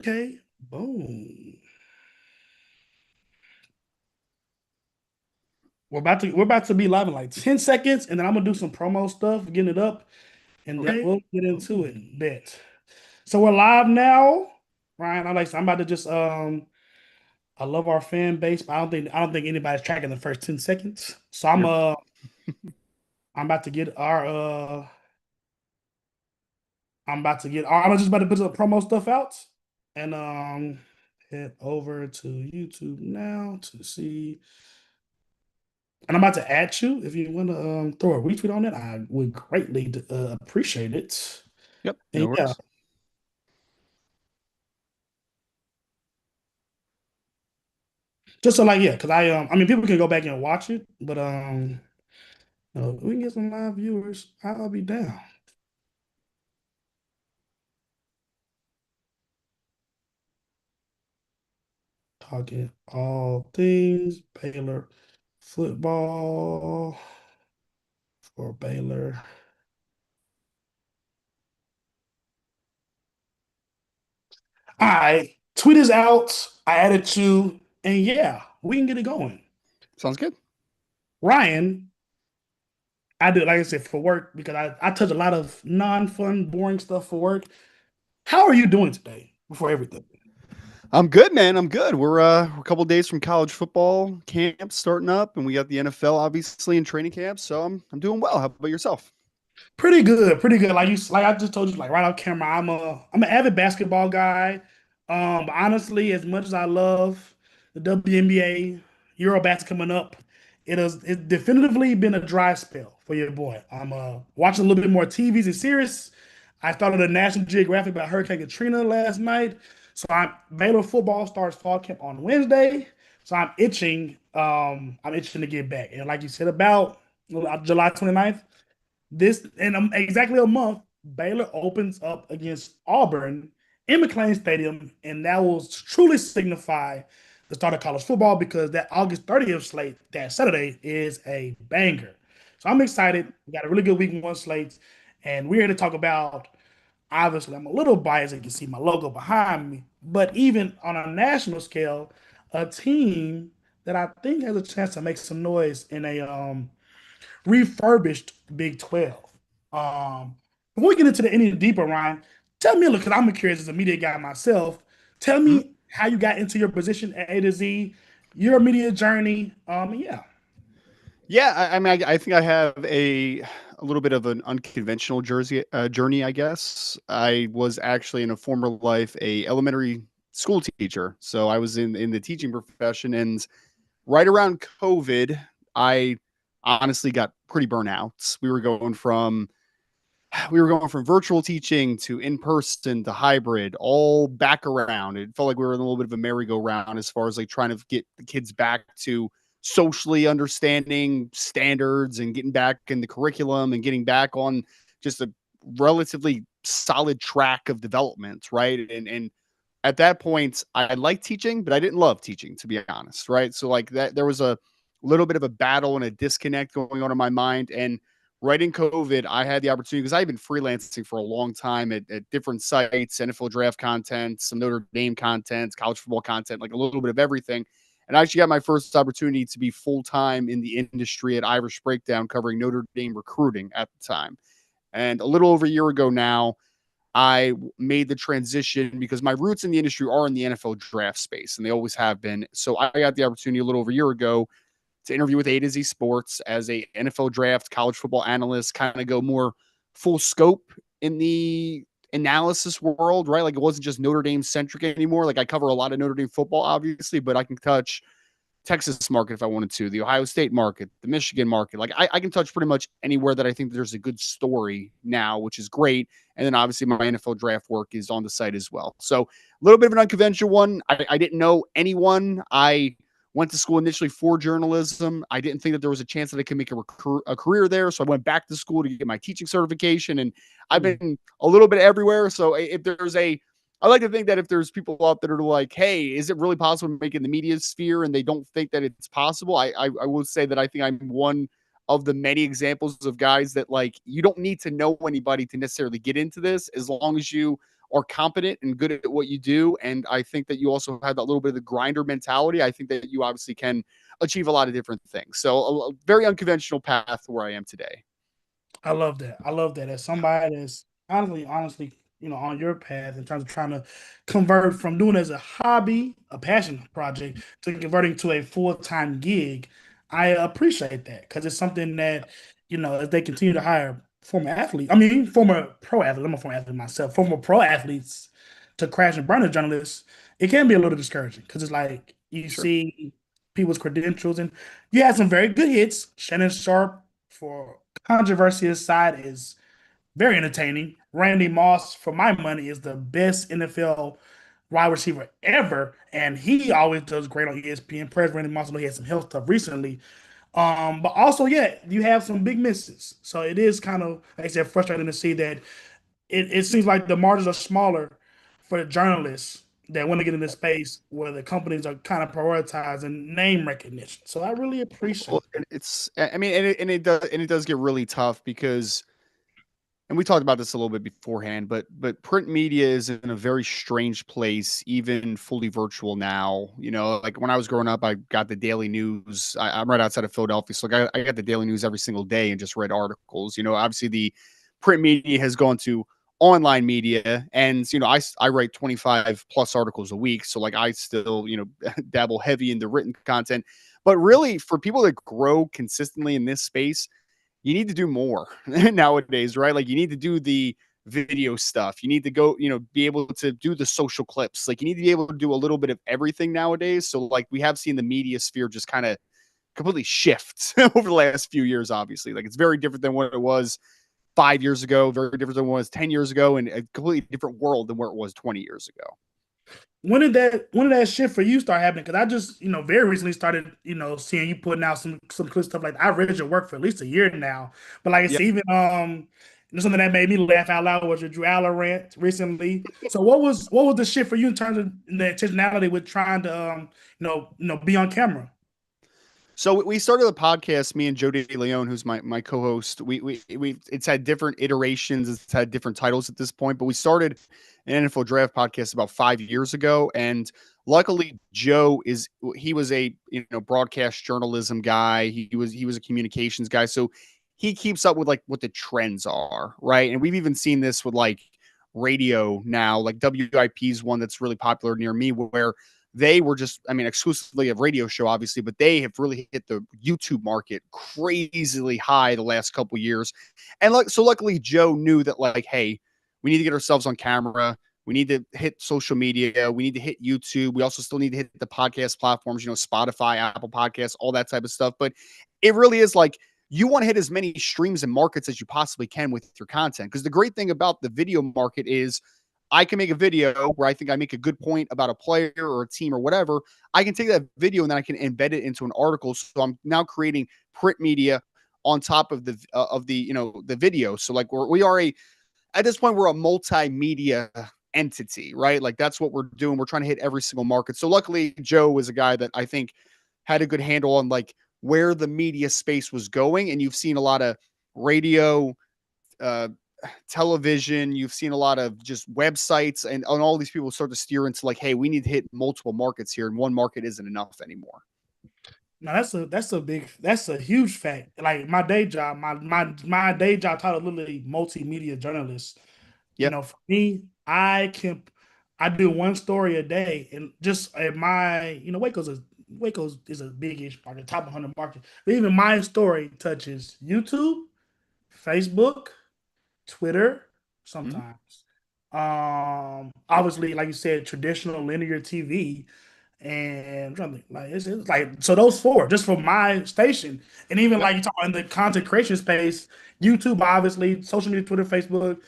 Okay. Boom. We're about to be live in like 10 seconds, and then I'm gonna do some promo stuff, getting it up, and then Okay. we'll get into it. Bet. So we're live now. Ryan, I'm about to just I love our fan base, but I don't think anybody's tracking the first 10 seconds. So Yep. I'm about to get our I'm just about to put the promo stuff out and head over to YouTube now to see. And I'm about to add you. If you want to throw a retweet on it, I would greatly appreciate it. Yep. And No yeah, worries. just so like yeah, because I mean people can go back and watch it, but we can get some live viewers. I'll be down. Talking all things Baylor football for Baylor. All right, tweet is out. I added you, and yeah, we can get it going. Sounds good. Ryan, I do like I said for work because I touch a lot of non-fun, boring stuff for work. How are you doing today? Before everything, I'm good, man. I'm good. We're a couple days from college football camp starting up, and we got the NFL obviously in training camp. So I'm doing well. How about yourself? pretty good, pretty good. Like I just told you, like right off camera, I'm an avid basketball guy. But honestly, as much as I love the WNBA, Eurobasket coming up, it's definitively been a dry spell for your boy. I'm watching a little bit more TVs and series. I started a National Geographic about Hurricane Katrina last night. So I'm Baylor football starts fall camp on Wednesday. So I'm itching to get back. And like you said about July 29th, this in exactly a month, Baylor opens up against Auburn in McLean Stadium, and that will truly signify the start of college football because that August 30th slate, that Saturday, is a banger. So I'm excited. We got a really good week one slate, and we're here to talk about. Obviously, I'm a little biased. You can see my logo behind me, but even on a national scale, a team that I think has a chance to make some noise in a refurbished Big 12. Before we get into the any deeper, Ryan, tell me, look, because I'm curious as a media guy myself, tell Mhm. me how you got into your position at A to Z, your media journey. Yeah. Yeah, I mean, I think I have a little bit of an unconventional jersey journey, I guess. I was actually in a former life a elementary school teacher, so I was in the teaching profession, and right around COVID, I honestly got pretty burnout. We were going from virtual teaching to in person to hybrid, all back around. It felt like we were in a little bit of a merry-go-round as far as like trying to get the kids back to socially understanding standards and getting back in the curriculum and getting back on just a relatively solid track of development, right? And at that point, I liked teaching, but I didn't love teaching, to be honest, right? So like that, there was a little bit of a battle and a disconnect going on in my mind, and right in COVID, I had the opportunity because I've been freelancing for a long time at different sites, NFL draft content, some Notre Dame content, college football content, like a little bit of everything. And I actually got my first opportunity to be full time in the industry at Irish Breakdown, covering Notre Dame recruiting at the time. And a little over a year ago now, I made the transition because my roots in the industry are in the NFL draft space, and they always have been. So I got the opportunity a little over a year ago to interview with A to Z Sports as a NFL draft college football analyst, kind of go more full scope in the analysis world, right? Like it wasn't just Notre Dame centric anymore. Like I cover a lot of Notre Dame football, obviously, but I can touch Texas market if I wanted to, the Ohio State market, the Michigan market. Like I can touch pretty much anywhere that I think there's a good story now, which is great. And then obviously my NFL draft work is on the site as well. So a little bit of an unconventional one. I didn't know anyone. I went to school initially for journalism. I didn't think that there was a chance that I could make a career there. So I went back to school to get my teaching certification. And I've Hmm. been a little bit everywhere. So if there's a I like to think that if there's people out there that are like, hey, is it really possible to make in the media sphere and they don't think that it's possible? I will say that I think I'm one of the many examples of guys that like you don't need to know anybody to necessarily get into this as long as you are competent and good at what you do. And I think that you also have that little bit of the grinder mentality. I think that you obviously can achieve a lot of different things. So a very unconventional path where I am today. I love that. I love that. As somebody that's honestly, on your path in terms of trying to convert from doing it as a hobby, a passion project, to converting to a full-time gig, I appreciate that because it's something that, as they continue to hire former athletes, I mean, former pro athletes, I'm a former athlete myself, former pro athletes to crash and burn as journalists, it can be a little discouraging because it's like you Sure. see people's credentials and you had some very good hits. Shannon Sharp, for controversy aside, is very entertaining. Randy Moss, for my money, is the best NFL wide receiver ever, and he always does great on ESPN. Press Randy Moss, I know he had some health stuff recently. But also, yeah, you have some big misses. So it is kind of, like I said, frustrating to see that it seems like the margins are smaller for the journalists that want to get into space where the companies are kind of prioritizing name recognition. So I really Well, appreciate that. I mean, and it does get really tough because, and we talked about this a little bit beforehand, but print media is in a very strange place, even fully virtual now. Like when I was growing up, I got the daily news. I'm right outside of Philadelphia, so I got the daily news every single day and just read articles. Obviously the print media has gone to online media, and I write 25 plus articles a week, so like I still dabble heavy into written content. But really, for people that grow consistently in this space, you need to do more nowadays, right? Like you need to do the video stuff. You need to go, be able to do the social clips. Like you need to be able to do a little bit of everything nowadays. So like we have seen the media sphere just kind of completely shift over the last few years, obviously. Like it's very different than what it was 5 years ago, very different than what it was 10 years ago, and a completely different world than where it was 20 years ago. When did that shift for you start happening? Because I just, very recently started, seeing you putting out some cool stuff. Like I read your work for at least a year now. But like it's Yep. even something that made me laugh out loud was your Drew Allen rant recently. So what was the shift for you in terms of the intentionality with trying to be on camera? So we started the podcast, me and Joe De Leon, who's my co-host. We it's had different iterations, it's had different titles at this point, but we started an NFL draft podcast about 5 years ago. And luckily Joe he was a broadcast journalism guy. He was a communications guy. So he keeps up with like what the trends are, right? And we've even seen this with like radio now, like WIP's one that's really popular near me, where they were just, I mean, exclusively a radio show, obviously, but they have really hit the YouTube market crazily high the last couple of years. And so luckily Joe knew that like, hey, we need to get ourselves on camera. We need to hit social media. We need to hit YouTube. We also still need to hit the podcast platforms, Spotify, Apple Podcasts, all that type of stuff. But it really is like you want to hit as many streams and markets as you possibly can with your content. Because the great thing about the video market is I can make a video where I think I make a good point about a player or a team or whatever. I can take that video and then I can embed it into an article. So I'm now creating print media on top of the video. So like we are at this point, we're a multimedia entity, right? Like that's what we're doing. We're trying to hit every single market. So luckily Joe was a guy that I think had a good handle on like where the media space was going. And you've seen a lot of radio, uh, television, you've seen a lot of just websites, and all these people start to steer into like, hey, we need to hit multiple markets here, and one market isn't enough anymore. No, that's a huge fact. Like my day job, my day job title literally multimedia journalist. Yeah. For me, I do one story a day, and just at my Waco's is a big-ish market, top 100 market. But even my story touches YouTube, Facebook, Twitter, Mm-hmm. sometimes. Obviously, like you said, traditional linear TV. And I'm trying to think, like it's like so those four just for my station, and even Yep. like you talk in the content creation space, YouTube, obviously, social media, Twitter, Facebook,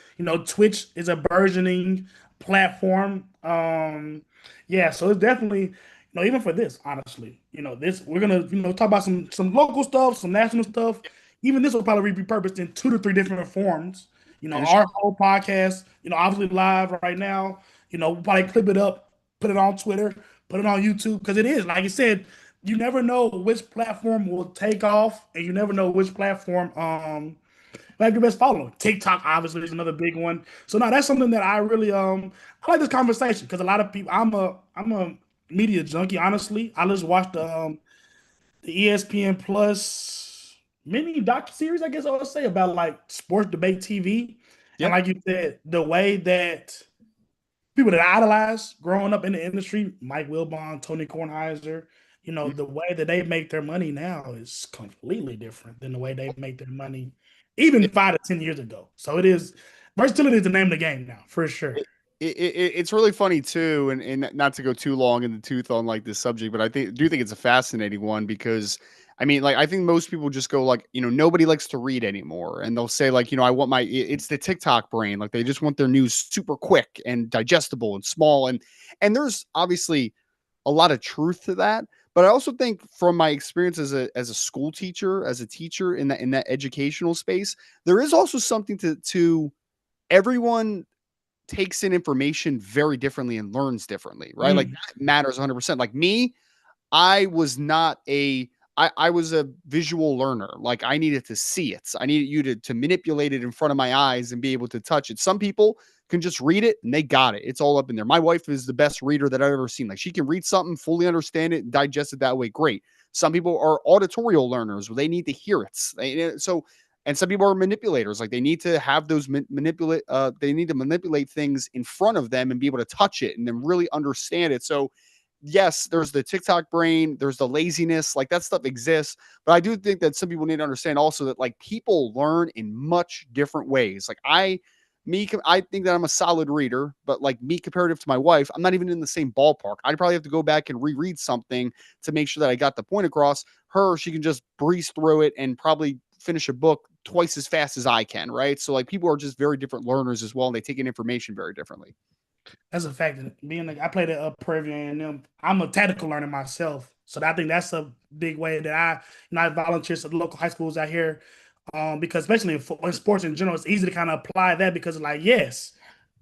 Twitch is a burgeoning platform. Yeah, so it's definitely, even for this, honestly, this we're gonna, talk about some local stuff, some national stuff. Even this will probably be repurposed in 2 to 3 different forms. And Our whole podcast, obviously live right now. We'll probably clip it up, put it on Twitter, put it on YouTube because it is like you said. You never know which platform will take off, and you never know which platform like your best following. TikTok obviously is another big one. So now that's something that I really I like this conversation because a lot of people I'm a media junkie, honestly. I just watched the ESPN Plus mini docu series, I guess I would say, about like sports debate TV. And Yep. like you said, the way that people that I idolize growing up in the industry, Mike Wilbon, Tony Kornheiser, the way that they make their money now is completely different than the way they make their money even 5 to 10 years ago. So it is versatility is the name of the game now, for sure. It's really funny too, and not to go too long in the tooth on like this subject, but do think it's a fascinating one because I mean, like I think most people just go like, nobody likes to read anymore, and they'll say like, I want it's the TikTok brain, like they just want their news super quick and digestible and small, and there's obviously a lot of truth to that. But I also think from my experience as a school teacher, as a teacher in that educational space, there is also something to everyone takes in information very differently and learns differently, right? Like Mm, that matters 100%. Like me, I was not a I was a visual learner. Like I needed to see it. I needed you to manipulate it in front of my eyes and be able to touch it. Some people can just read it and they got it. It's all up in there. My wife is the best reader that I've ever seen. Like she can read something, fully understand it, and digest it that way. Great. Some people are auditorial learners where they need to hear it. And some people are manipulators. Like they need to have those manipulate. They need to manipulate things in front of them and be able to touch it and then really understand it. So yes, there's the TikTok brain, there's the laziness, like that stuff exists. But I do think that some people need to understand also that like people learn in much different ways. Like I think that I'm a solid reader, but like me comparative to my wife, I'm not even in the same ballpark. I'd probably have to go back and reread something to make sure that I got the point across. Her, she can just breeze through it and probably finish a book twice as fast as I can, right? So like people are just very different learners as well, and they take in information very differently. that's a fact. Being like I played at Prairie and them, I'm a tactical learner myself. So I think that's a big way that I volunteer to the local high schools out here. Because especially in sports in general, it's easy to kind of apply that because like, yes,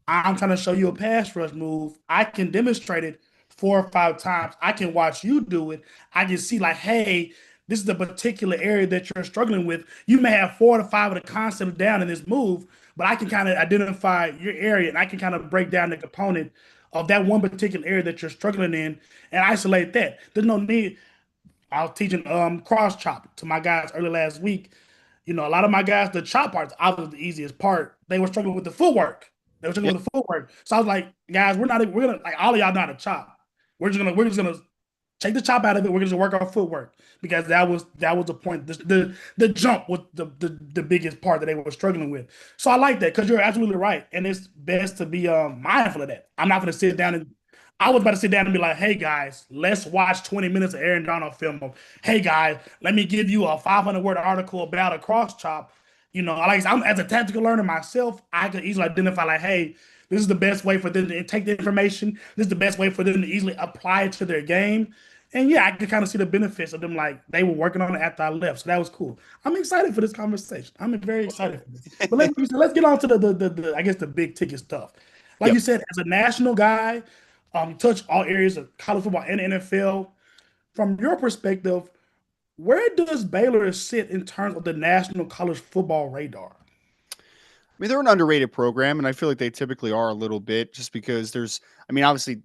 I'm trying to show you a pass rush move. I can demonstrate it 4 or 5 times. I can watch you do it. I can see like, hey, this is the particular area that you're struggling with. You may have 4 to 5 of the concepts down in this move, but I can kind of identify your area and I can kind of break down the component of that one particular area that you're struggling in and isolate that. There's no need. I was teaching cross chop to my guys early last week. A lot of my guys, the chop part's obviously the easiest part. They were struggling with the footwork. They were struggling Yep. with the footwork. So I was like, guys, we're gonna like all of y'all know how to chop. We're just gonna take the chop out of it. We're gonna work our footwork because that was the point. The jump was the biggest part that they were struggling with. So I like that because you're absolutely right, and it's best to be mindful of that. I'm not gonna sit down and I was about to sit down and be like, hey guys, let's watch 20 minutes of Aaron Donald film. Hey guys, let me give you a 500-word article about a cross chop. Like I'm as a tactical learner myself, I could easily identify like, hey, this is the best way for them to take the information. This is the best way for them to easily apply it to their game. And yeah, I could kind of see the benefits of them. Like they were working on it after I left, so that was cool. I'm excited for this conversation. I'm very excited for this. But let's get on to the I guess the big ticket stuff. Like you Yep. said, as a national guy, you touch all areas of college football and NFL. From your perspective, where does Baylor sit in terms of the national college football radar? I mean, they're an underrated program, and I feel like they typically are a little bit just because I mean, obviously,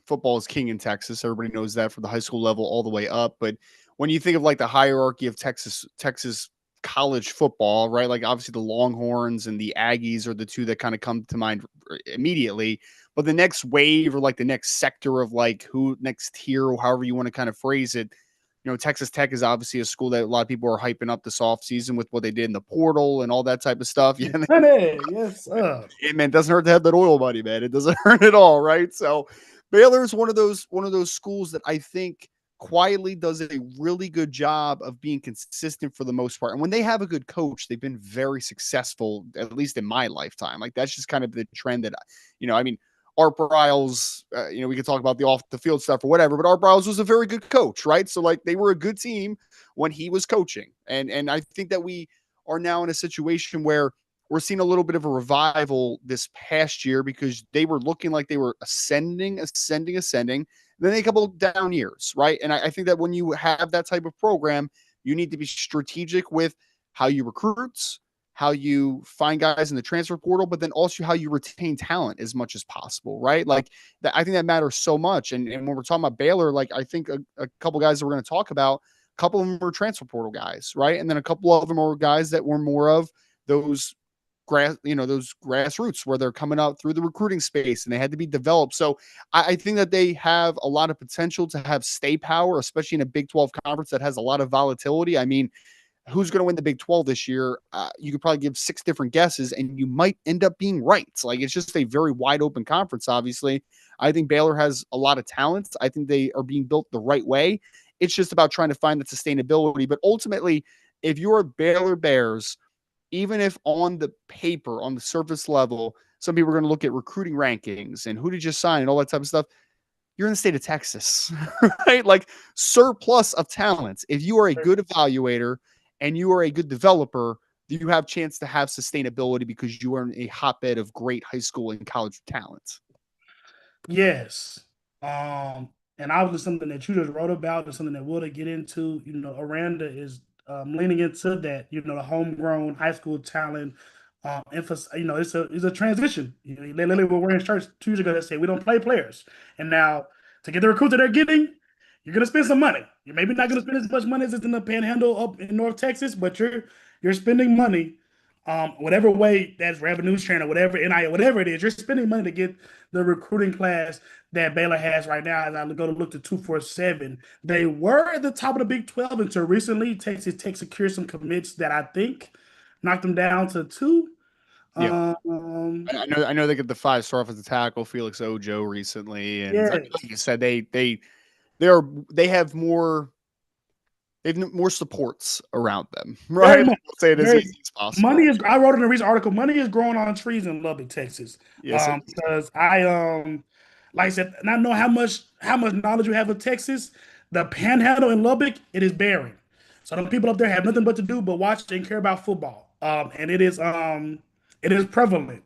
football is king in Texas. Everybody knows that from the high school level all the way up. But when you think of like the hierarchy of Texas college football, right? Like obviously the Longhorns and the Aggies are the two that kind of come to mind immediately. But the next wave or like the next sector of like who next tier or however you want to kind of phrase it, Texas Tech is obviously a school that a lot of people are hyping up this offseason with what they did in the portal and all that type of stuff. Yeah, Honey, yes, sir. hey, man, it doesn't hurt to have that oil money, man. It doesn't hurt at all, right? So Baylor is one of those schools that I think quietly does a really good job of being consistent for the most part. And when they have a good coach, they've been very successful, at least in my lifetime. Like that's just kind of the trend that, I mean, Art Briles, we could talk about the off the field stuff or whatever, but Art Briles was a very good coach, right? So like they were a good team when he was coaching. And I think that we are now in a situation where we're seeing a little bit of a revival this past year because they were looking like they were ascending. Then a couple of down years, right? And I think that when you have that type of program, you need to be strategic with how you recruit, how you find guys in the transfer portal, but then also how you retain talent as much as possible, right? Like that, I think that matters so much. And when we're talking about Baylor, like I think a couple guys that we're going to talk about, a couple of them were transfer portal guys, right? And then a couple of them are guys that were more of those those grassroots where they're coming out through the recruiting space and they had to be developed. So I think that they have a lot of potential to have stay power, especially in a Big 12 conference that has a lot of volatility. I mean, who's going to win the Big 12 this year? You could probably give 6 different guesses and you might end up being right. Like it's just a very wide open conference, obviously. I think Baylor has a lot of talents. I think they are being built the right way. It's just about trying to find the sustainability. But ultimately, if you're Baylor Bears, even if on the paper, on the surface level, some people are going to look at recruiting rankings and who did you sign and all that type of stuff, you're in the state of Texas, right? Like surplus of talents. If you are a good evaluator and you are a good developer, you have chance to have sustainability because you are in a hotbed of great high school and college talent. Yes. And obviously something that you just wrote about is something that we'll get into. Aranda is leaning into that. The homegrown high school talent. Emphasis. It's a transition. They literally were wearing shirts 2 years ago that say we don't play players, and now to get the recruits that they're getting, you're gonna spend some money. You're maybe not gonna spend as much money as it's in the Panhandle up in North Texas, but you're spending money. Whatever way that's revenue sharing or whatever NIL, whatever it is, you're spending money to get the recruiting class that Baylor has right now. As I go to look to 247, they were at the top of the Big 12 until recently. Texas Tech secured some commits that I think knocked them down to 2. Yeah. Um, I know they get the 5-star offensive tackle Felix Ojo recently, and like yes, you said, they have more supports around them, very right? much. Let's say it as Very easy as possible. money is. I wrote in a recent article. Money is growing on trees in Lubbock, Texas. Yes, it is. Because like I said, not know how much knowledge you have of Texas. The Panhandle in Lubbock, it is barren. So the people up there have nothing but to do but watch and care about football. And it is prevalent.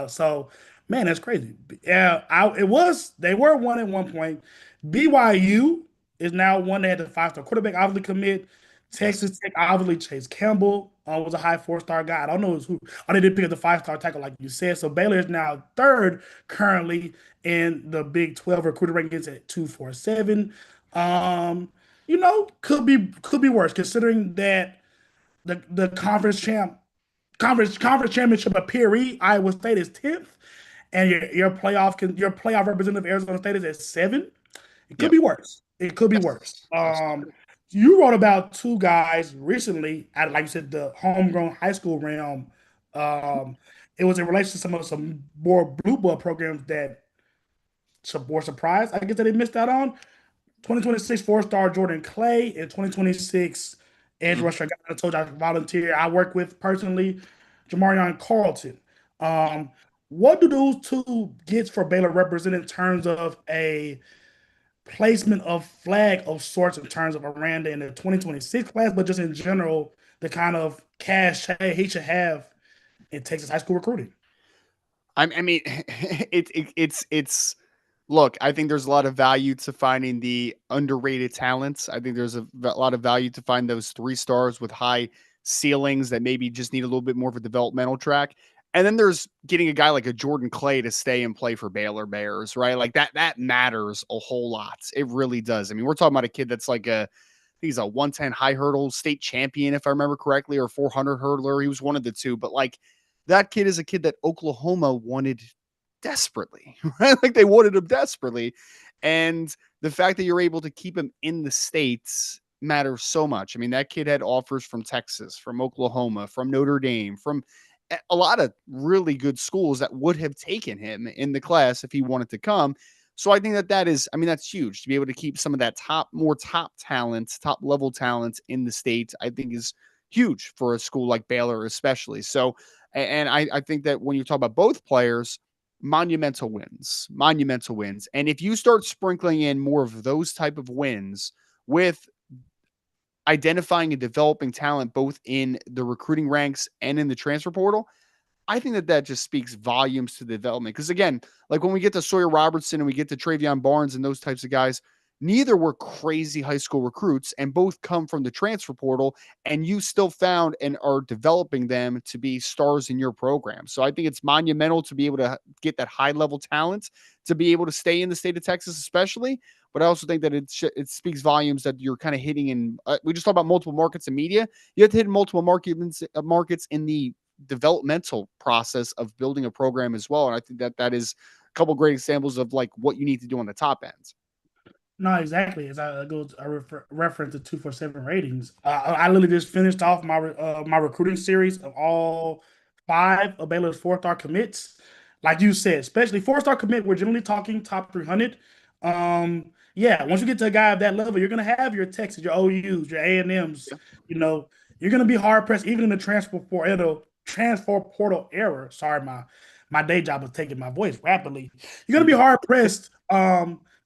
So man, that's crazy. Yeah, they were one at one point. BYU is now one that had the 5-star quarterback obviously commit. Yes. Texas Tech, obviously Chase Campbell was a high 4-star guy. I don't know who. Oh, they did pick up the 5-star tackle, like you said. So Baylor is now third currently in the Big 12 recruiter rankings at 247. Could be worse considering that the conference championship appearee Iowa State is 10th, and your playoff representative Arizona State is at 7. It could Yep. be worse. It could be Yes. worse. Absolutely. You wrote about 2 guys recently at, like you said, the homegrown high school realm. Um, it was in relation to some more blue blood programs that some more surprised, I guess, that they missed out on. 2026 4-star Jordan Clay and 2026 edge Mhm. rusher. I told you I volunteer. I work with personally Jamarion Carlton. Um, what do those 2 gets for Baylor represent in terms of a placement of flag of sorts in terms of Aranda in the 2026 class, but just in general, the kind of cash he should have in Texas high school recruiting? I mean, it's look, I think there's a lot of value to finding the underrated talents. I think there's a lot of value to find those 3 stars with high ceilings that maybe just need a little bit more of a developmental track. And then there's getting a guy like a Jordan Clay to stay and play for Baylor Bears, right? Like that matters a whole lot. It really does. I mean, we're talking about a kid that's like he's a 110 high hurdle state champion, if I remember correctly, or 400 hurdler. He was one of the two, but like that kid is a kid that Oklahoma wanted desperately, right? Like they wanted him desperately. And the fact that you're able to keep him in the States matters so much. I mean, that kid had offers from Texas, from Oklahoma, from Notre Dame, from a lot of really good schools that would have taken him in the class if he wanted to come. So I think that is, I mean, that's huge to be able to keep some of that more top talent, top level talent in the state. I think is huge for a school like Baylor, especially. So, and I think that when you talk about both players, monumental wins, monumental wins. And if you start sprinkling in more of those type of wins with identifying and developing talent both in the recruiting ranks and in the transfer portal, I think that just speaks volumes to the development. Because again, like when we get to Sawyer Robertson and we get to Travion Barnes and those types of guys, neither were crazy high school recruits, and both come from the transfer portal, and you still found and are developing them to be stars in your program. So I think it's monumental to be able to get that high level talent to be able to stay in the state of Texas, especially. But I also think that it speaks volumes that you're kind of hitting in. We just talked about multiple markets and media. You have to hit multiple markets in the developmental process of building a program as well. And I think that that is a couple great examples of like what you need to do on the top ends. No, exactly. As I go to reference the 247 ratings, I literally just finished off my recruiting series of all five of Baylor's 4-star commits. Like you said, especially 4-star commit, we're generally talking top 300. Yeah, once you get to a guy of that level, you're gonna have your Texas, your OUs, your A&Ms. Yeah. You know, you're gonna be hard pressed even in the transfer portal era. Sorry, my day job was taking my voice rapidly. You're gonna be hard pressed.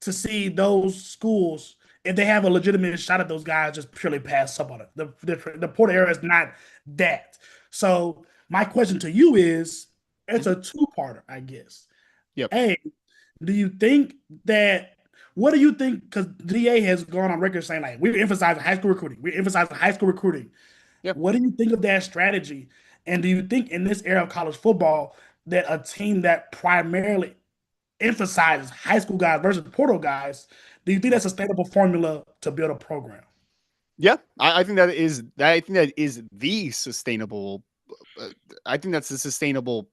To see those schools if they have a legitimate shot at those guys just purely pass up on it. The Porter era is not that. So my question to you is, it's a two-parter, I guess. Yep. A, do you think that what do you think? Because DA has gone on record saying like we're emphasizing high school recruiting. We're emphasizing high school recruiting. Yep. What do you think of that strategy? And do you think in this era of college football that a team that primarily emphasizes high school guys versus portal guys, do you think that's a sustainable formula to build a program? Yeah, I think that is that. I think that is the sustainable. Uh, I think that's the sustainable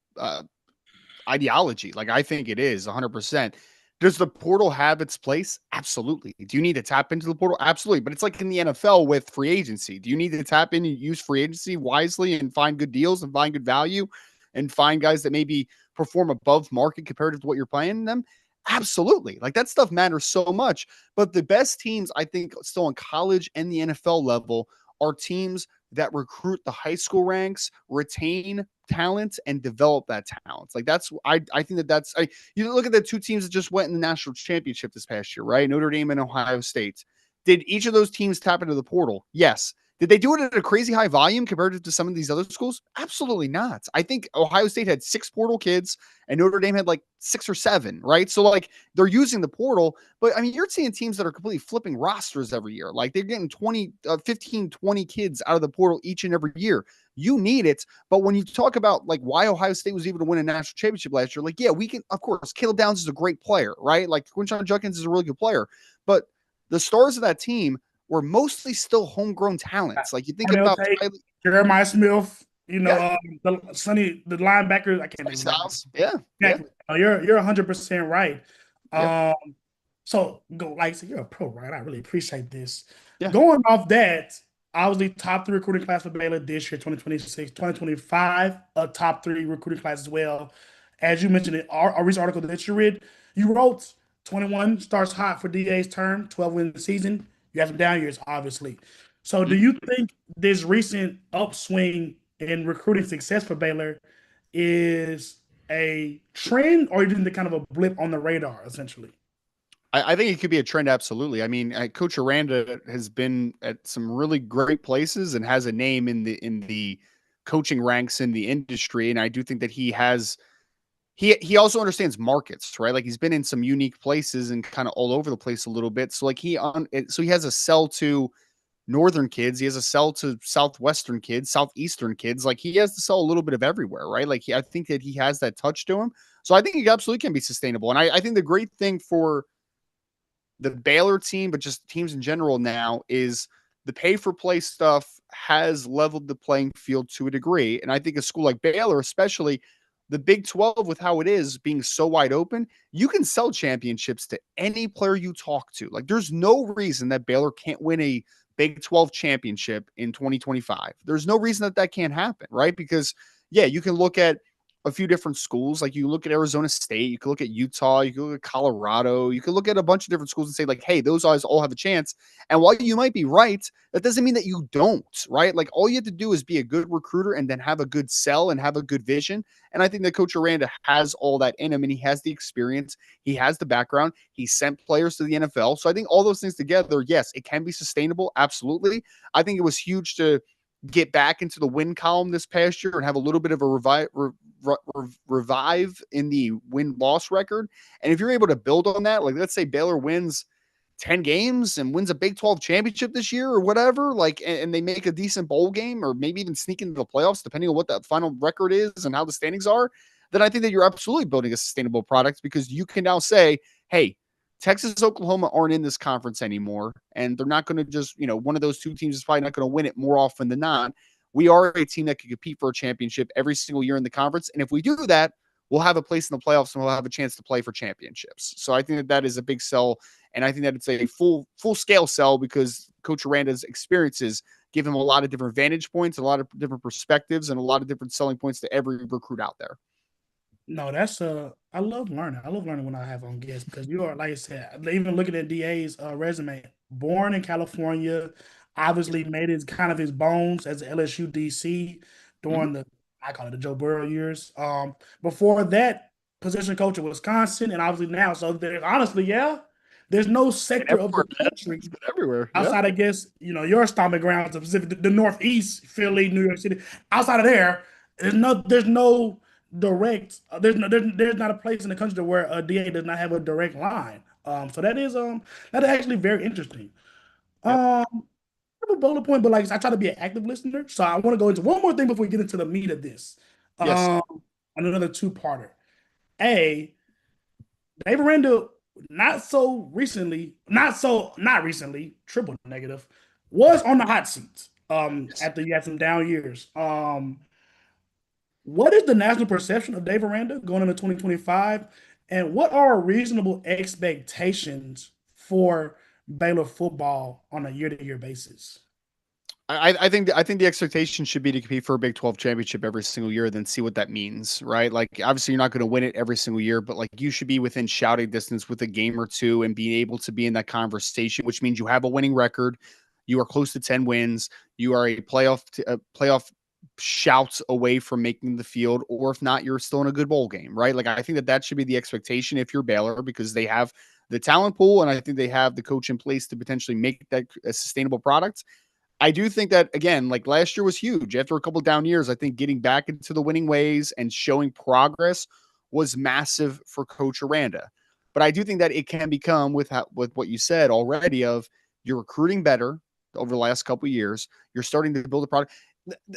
ideology. Like I think it is 100%. Does the portal have its place? Absolutely. Do you need to tap into the portal? Absolutely. But it's like in the NFL with free agency. Do you need to tap in and use free agency wisely and find good deals and find good value and find guys that maybe perform above market compared to what you're playing them? Absolutely. Like that stuff matters so much. But the best teams, I think, still in college and the NFL level are teams that recruit the high school ranks, retain talent, and develop that talent. Like that's I think that that's you look at the two teams that just went in the national championship this past year, right? Notre Dame and Ohio State. Did each of those teams tap into the portal? Yes. Did they do it at a crazy high volume compared to some of these other schools? Absolutely not. I think Ohio State had 6 portal kids and Notre Dame had like 6 or 7, right? So like they're using the portal, but I mean, you're seeing teams that are completely flipping rosters every year. Like they're getting 20, 15, 20 kids out of the portal each and every year. You need it. But when you talk about like why Ohio State was able to win a national championship last year, like, yeah, we can, of course, Caleb Downs is a great player, right? Like Quinshon Judkins is a really good player. But the stars of that team were mostly still homegrown talents. Like you think Cornell about Tate, Tyler, Jeremiah Smith, yeah, the linebackers. I can't Sonny think of the linebackers. Styles, yeah, yeah, Exactly. You're 100% right. yeah, Um, so go like I said, you're a pro, right? I really appreciate this. yeah. Going off that, I was the top 3 recruiting class for Baylor this year, 2026, 2025, a top 3 recruiting class as well. As you mentioned in our recent article that you read, you wrote 21 starts hot for DA's term, 12 wins the season. You have some down years, obviously. So do Mhm. you think this recent upswing in recruiting success for Baylor is a trend, or even the kind of a blip on the radar, essentially? I think it could be a trend. Absolutely. I mean, Coach Aranda has been at some really great places and has a name in the coaching ranks in the industry, and I do think that he also understands markets, right? Like he's been in some unique places and kind of all over the place a little bit. So like so he has a sell to northern kids, he has a sell to southwestern kids, southeastern kids. Like he has to sell a little bit of everywhere, right? Like I think that he has that touch to him. So I think he absolutely can be sustainable. And I think the great thing for the Baylor team, but just teams in general now, is the pay for play stuff has leveled the playing field to a degree. And I think a school like Baylor, especially the Big 12, with how it is being so wide open, you can sell championships to any player you talk to. Like, there's no reason that Baylor can't win a Big 12 championship in 2025. There's no reason that that can't happen, right? Because, yeah, you can look at a few different schools. Like you look at Arizona State, you can look at Utah, you can look at Colorado, you can look at a bunch of different schools and say, like, hey, those guys all have a chance. And while you might be right, that doesn't mean that you don't, right? Like all you have to do is be a good recruiter and then have a good sell and have a good vision. And I think that Coach Aranda has all that in him, and he has the experience, he has the background, he sent players to the NFL. So I think all those things together, yes, it can be sustainable. Absolutely. I think it was huge to get back into the win column this past year and have a little bit of a revive in the win loss record. And if you're able to build on that, like let's say Baylor wins 10 games and wins a Big 12 championship this year or whatever, like, and they make a decent bowl game or maybe even sneak into the playoffs, depending on what that final record is and how the standings are, then I think that you're absolutely building a sustainable product because you can now say, hey, Texas, Oklahoma aren't in this conference anymore. And they're not going to just, one of those two teams is probably not going to win it more often than not. We are a team that can compete for a championship every single year in the conference. And if we do that, we'll have a place in the playoffs and we'll have a chance to play for championships. So I think that that is a big sell. And I think that it's a full scale sell because Coach Aranda's experiences give him a lot of different vantage points, a lot of different perspectives, and a lot of different selling points to every recruit out there. No, that's I love learning. I love learning when I have on guests because you are, like I said, even looking at DA's resume, born in California, obviously made his kind of his bones as LSU DC Mm-hmm. during the, I call it the Joe Burrow years. Before that, position coach in Wisconsin, and obviously now. So there, honestly, yeah, there's no Been sector of the everywhere, man. country It's been everywhere. Yeah. outside, I guess, your stomping grounds, the Pacific, the Northeast, Philly, New York City. Outside of there, there's no direct. There's not a place in the country where a DA does not have a direct line. So that is actually very interesting. Yep. I have a bullet point, but like I try to be an active listener, so I want to go into one more thing before we get into the meat of this. Yes. Um, another two-parter. A, Dave Aranda, not recently, triple negative, was on the hot seat. Yes. After you had some down years. What is the national perception of Dave Aranda going into 2025? And what are reasonable expectations for Baylor football on a year-to-year basis? I think the expectation should be to compete for a Big 12 championship every single year, then see what that means, right? Like obviously you're not going to win it every single year, but like you should be within shouting distance with a game or two and being able to be in that conversation, which means you have a winning record, you are close to 10 wins, you are a playoff shouts away from making the field, or if not, you're still in a good bowl game, right? Like I think that that should be the expectation if you're Baylor because they have the talent pool and I think they have the coach in place to potentially make that a sustainable product. I do think that again, like last year was huge. After a couple down years, I think getting back into the winning ways and showing progress was massive for Coach Aranda. But I do think that it can become with what you said already of you're recruiting better over the last couple of years. You're starting to build a product.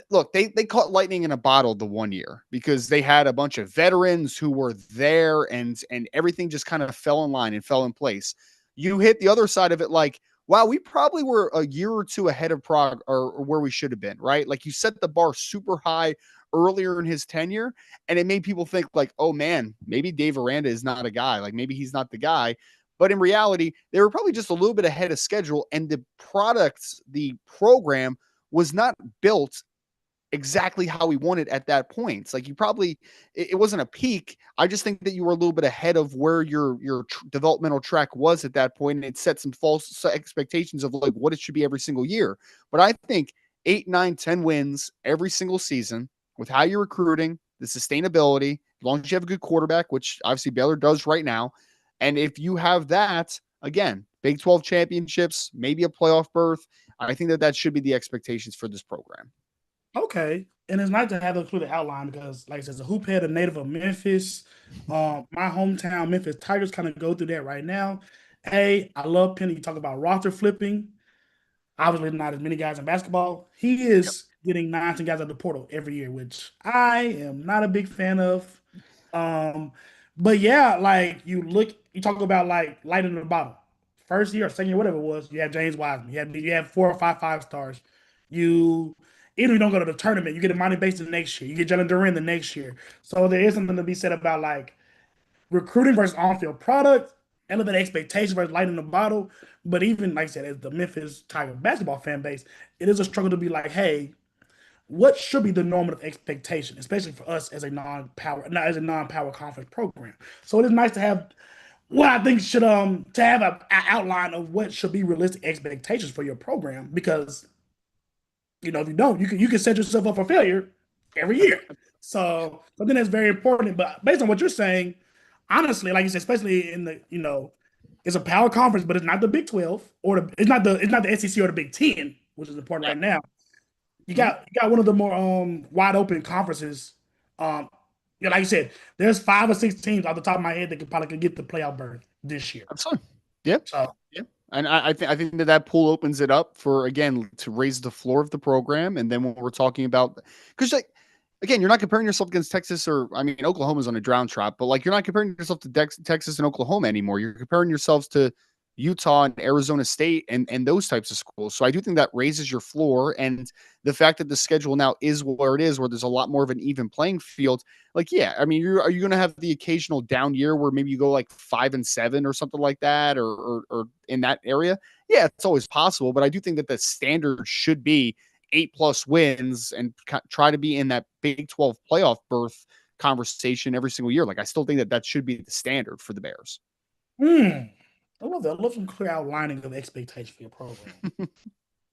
Look, they caught lightning in a bottle the one year because they had a bunch of veterans who were there and everything just kind of fell in line and fell in place. You hit the other side of it like wow, we probably were a year or two ahead of Prague or where we should have been, right? Like you set the bar super high earlier in his tenure, and it made people think like, oh man, maybe Dave Aranda is not a guy. Like maybe he's not the guy. But in reality, they were probably just a little bit ahead of schedule, and the products, the program was not built exactly how we wanted at that point. It's like you probably it wasn't a peak. I just think that you were a little bit ahead of where your developmental track was at that point, and it set some false expectations of like what it should be every single year. But I think 8, 9, 10 wins every single season with how you're recruiting, the sustainability, as long as you have a good quarterback, which obviously Baylor does right now, and if you have that again, Big 12 championships, maybe a playoff berth. I think that that should be the expectations for this program. Okay. And it's nice to have a clear outline because, like I said, as a hoop head, a native of Memphis, my hometown, Memphis Tigers, kind of go through that right now. Hey, I love Penny. You talk about roster flipping. Obviously, not as many guys in basketball. He Yep. is getting 9 guys out of the portal every year, which I am not a big fan of. Um, but yeah, like you talk about like lighting the bottle. First year or second year, whatever it was, you have James Wiseman. You have 4 or 5 5 stars. You Even if you don't go to the tournament, you get a money base the next year. You get Jalen Duran the next year. So there is something to be said about like recruiting versus on-field product, elevate expectations versus lighting the bottle. But even like I said, as the Memphis Tiger basketball fan base, it is a struggle to be like, hey, what should be the normative expectation, especially for us as a non-power conference program. So it is nice to have what I think should to have a outline of what should be realistic expectations for your program because if you don't, you can set yourself up for failure every year. So I think that's very important. But based on what you're saying, honestly, like you said, especially in the it's a power conference, but it's not the Big 12 or it's not the SEC or the Big 10, which is important Yep. right now. You Mhm. got you got one of the more wide open conferences. Um, like you said, there's 5 or 6 teams off the top of my head that could probably get the playoff berth this year. Absolutely. Yep. So Yep. And I think that that pool opens it up for, again, to raise the floor of the program. And then when we're talking about, because like, again, you're not comparing yourself against Texas, or I mean, Oklahoma's on a drown trap, but like, you're not comparing yourself to Texas and Oklahoma anymore. You're comparing yourselves to Utah and Arizona State and those types of schools. So I do think that raises your floor. And the fact that the schedule now is where it is, where there's a lot more of an even playing field, like, yeah, I mean, are you going to have the occasional down year where maybe you go like 5-7 or something like that, or in that area? Yeah, it's always possible, but I do think that the standard should be 8+ wins and try to be in that Big 12 playoff berth conversation every single year. Like, I still think that that should be the standard for the Bears. Hmm. I love that. I love some clear outlining of expectation for your program.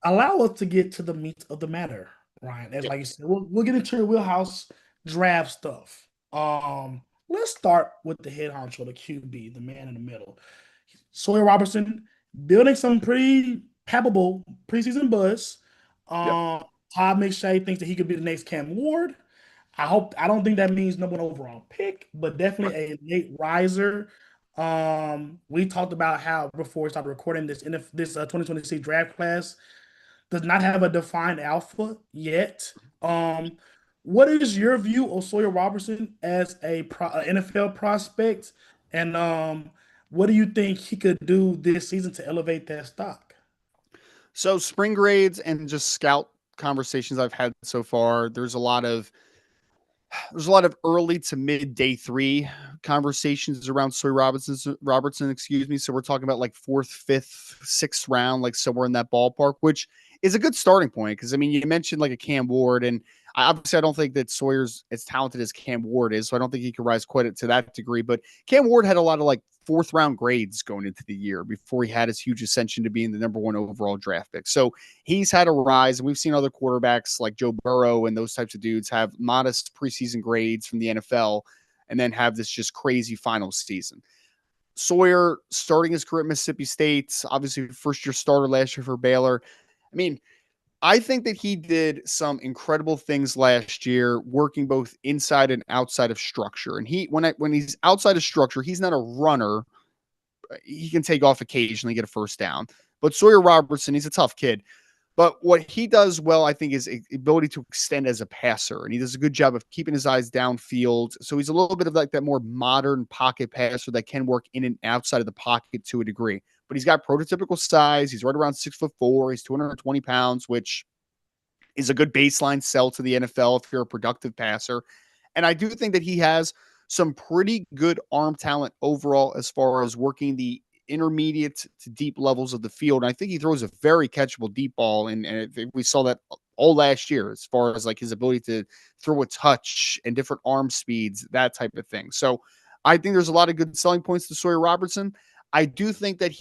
Allow us to get to the meat of the matter, Ryan. As Yep. like you said, we'll get into your wheelhouse draft stuff. Let's start with the head honcho, the QB, the man in the middle. Sawyer Robertson building some pretty palpable preseason buzz. Yep. Um, Todd McShay thinks that he could be the next Cam Ward. I don't think that means number one overall pick, but definitely Right. a late riser. We talked about how before we started recording this in this 2026 draft class does not have a defined alpha yet. Um, what is your view of Sawyer Robertson as a NFL prospect, and what do you think he could do this season to elevate that stock? So spring grades and just scout conversations I've had so far, there's a lot of early to mid day three conversations around Robertson, excuse me. So we're talking about like fourth, fifth, sixth round, like somewhere in that ballpark, which is a good starting point. Cause I mean, you mentioned like a Cam Ward, and obviously I don't think that Sawyer's as talented as Cam Ward is. So I don't think he can rise quite to that degree, but Cam Ward had a lot of like fourth round grades going into the year before he had his huge ascension to being the number one overall draft pick. So he's had a rise, and we've seen other quarterbacks like Joe Burrow and those types of dudes have modest preseason grades from the NFL and then have this just crazy final season. Sawyer starting his career at Mississippi State, obviously first year starter last year for Baylor. I mean, I think that he did some incredible things last year, working both inside and outside of structure. And when he's outside of structure, he's not a runner. He can take off occasionally, get a first down. But Sawyer Robertson, he's a tough kid. But what he does well, I think, is ability to extend as a passer. And he does a good job of keeping his eyes downfield. So he's a little bit of like that more modern pocket passer that can work in and outside of the pocket to a degree. But he's got prototypical size. He's right around 6'4". He's 220 pounds, which is a good baseline sell to the NFL if you're a productive passer. And I do think that he has some pretty good arm talent overall as far as working the intermediate to deep levels of the field. And I think he throws a very catchable deep ball. And we saw that all last year as far as like his ability to throw a touch and different arm speeds, that type of thing. So I think there's a lot of good selling points to Sawyer Robertson. I do think that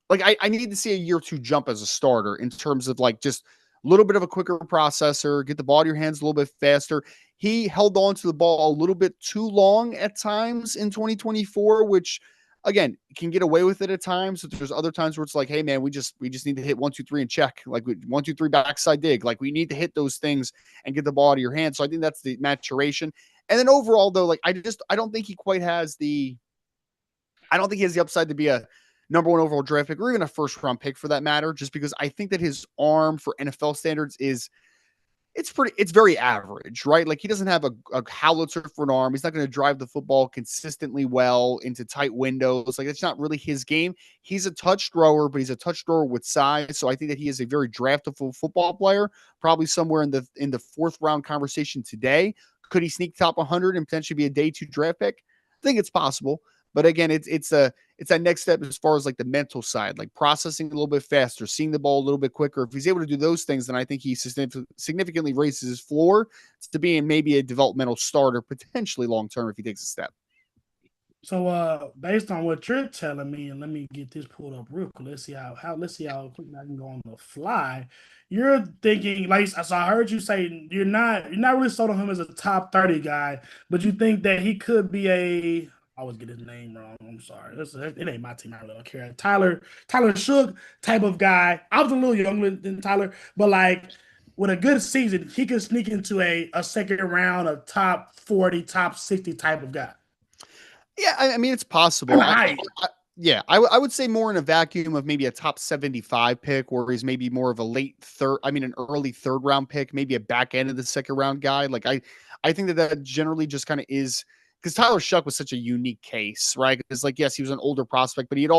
I need to see a year or two jump as a starter in terms of like just a little bit of a quicker processor, get the ball to your hands a little bit faster. He held on to the ball a little bit too long at times in 2024, which again can get away with it at times. But there's other times where it's like, hey man, we just need to hit 1, 2, 3 and check, like 1, 2, 3 backside dig. Like we need to hit those things and get the ball out of your hands. So I think that's the maturation. And then overall though, like I don't think he quite has the I don't think he has the upside to be a number one overall draft pick or even a first round pick for that matter, just because I think that his arm for NFL standards it's very average, right? Like he doesn't have a howitzer for an arm. He's not going to drive the football consistently well into tight windows. Like it's not really his game. He's a touch thrower, but he's a touch thrower with size. So I think that he is a very draftable football player, probably somewhere in the fourth round conversation today. Could he sneak top 100 and potentially be a day 2 draft pick? I think it's possible. But again, it's that next step as far as like the mental side, like processing a little bit faster, seeing the ball a little bit quicker. If he's able to do those things, then I think he significantly raises his floor to being maybe a developmental starter, potentially long term if he takes a step. So, based on what you're telling me, and let me get this pulled up real quick. Let's see how quick I can go on the fly. You're thinking, like, so I heard you say you're not really sold on him as a top 30 guy, but you think that he could be I always get his name wrong. I'm sorry. It ain't my team. I really don't care. Tyler Shook type of guy. I was a little younger than Tyler, but like with a good season, he could sneak into a second round, a top 40, top 60 type of guy. Yeah, I mean it's possible. Kind of high. Yeah, I would say more in a vacuum of maybe a top 75 pick, where he's maybe more of a late third, I mean, an early third round pick, maybe a back end of the second round guy. Like I think that that generally just kind of is because Tyler Shuck was such a unique case, right? Because like, yes, he was an older prospect, but he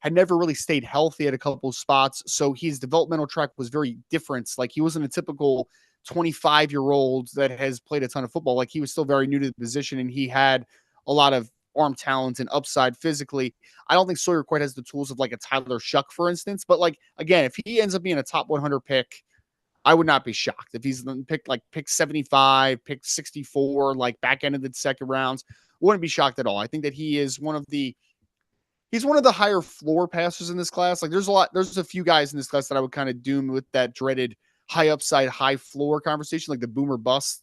had never really stayed healthy at a couple of spots. So his developmental track was very different. Like he wasn't a typical 25-year-old that has played a ton of football. Like he was still very new to the position and he had a lot of arm talent and upside physically. I don't think Sawyer quite has the tools of like a Tyler Shuck, for instance. But like again, if he ends up being a top 100 pick, I would not be shocked if he's picked like pick 75, pick 64, like back end of the second rounds. Wouldn't be shocked at all. I think that he's one of the higher floor passers in this class. Like there's a few guys in this class that I would kind of doom with that dreaded high upside, high floor conversation, like the boomer bust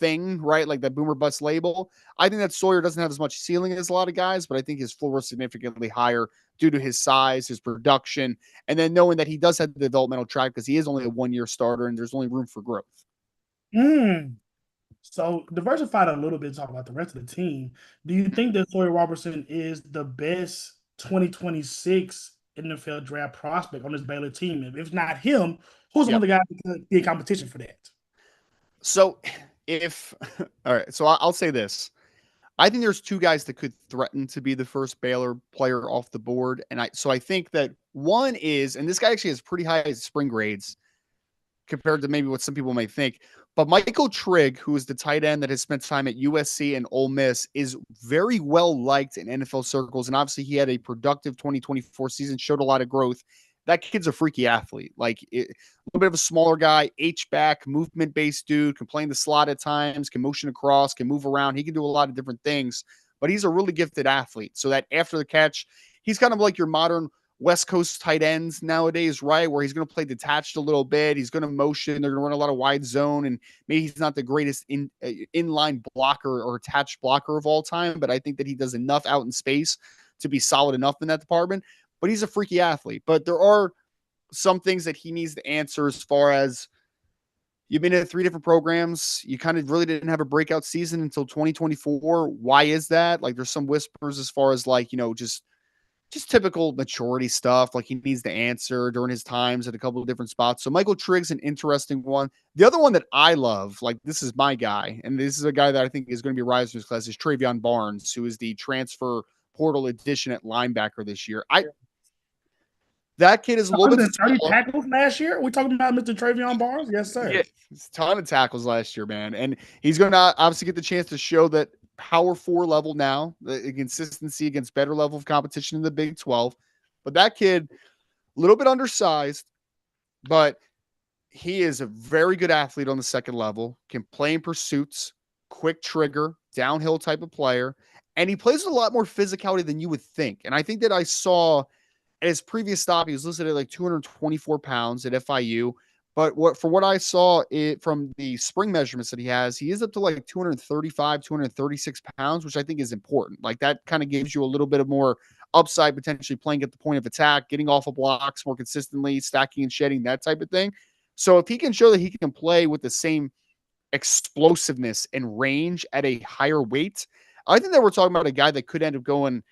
thing, right? Like that boomer bust label. I think that Sawyer doesn't have as much ceiling as a lot of guys, but I think his floor is significantly higher due to his size, his production, and then knowing that he does have the developmental track because he is only a 1 year starter and there's only room for growth. Mm. So diversified a little bit, talk about the rest of the team. Do you think that Sawyer Robertson is the best 2026 NFL draft prospect on this Baylor team? If not him, who's some Yep. other guys that could be in competition for that? So if all right, so I'll say this. I think there's two guys that could threaten to be the first Baylor player off the board. And I think that one is, and this guy actually has pretty high spring grades compared to maybe what some people may think. But Michael Trigg, who is the tight end that has spent time at USC and Ole Miss, is very well liked in NFL circles. And obviously, he had a productive 2024 season, showed a lot of growth. That kid's a freaky athlete. A little bit of a smaller guy, H-back, movement-based dude, can play in the slot at times, can motion across, can move around. He can do a lot of different things, but he's a really gifted athlete. So that after the catch, he's kind of like your modern West Coast tight ends nowadays, right? Where he's going to play detached a little bit. He's going to motion. They're going to run a lot of wide zone, and maybe he's not the greatest inline blocker or attached blocker of all time, but I think that he does enough out in space to be solid enough in that department. But he's a freaky athlete. But there are some things that he needs to answer as far as you've been in three different programs. You kind of really didn't have a breakout season until 2024. Why is that? Like, there's some whispers as far as like, just typical maturity stuff. Like he needs to answer during his times at a couple of different spots. So Michael Trigg's an interesting one. The other one that I love, like this is my guy, and this is a guy that I think is going to be rising in his class, is Travion Barnes, who is the transfer portal addition at linebacker this year. That kid is a little bit 130 smaller. tackles last year. We talking about Mr. Travion Barnes? Yes, Yeah, sir. a ton of tackles last year, man. And he's going to obviously get the chance to show that power four level now, the consistency against better level of competition in the Big 12. But that kid, a little bit undersized, but he is a very good athlete on the second level, can play in pursuits, quick trigger, downhill type of player. And he plays with a lot more physicality than you would think. And I think that I saw at his previous stop, he was listed at like 224 pounds at FIU. But what I saw from the spring measurements that he is up to like 235, 236 pounds, which I think is important. Like that kind of gives you a little bit of more upside, potentially playing at the point of attack, getting off of blocks more consistently, stacking and shedding, that type of thing. So if he can show that he can play with the same explosiveness and range at a higher weight, I think that we're talking about a guy that could end up going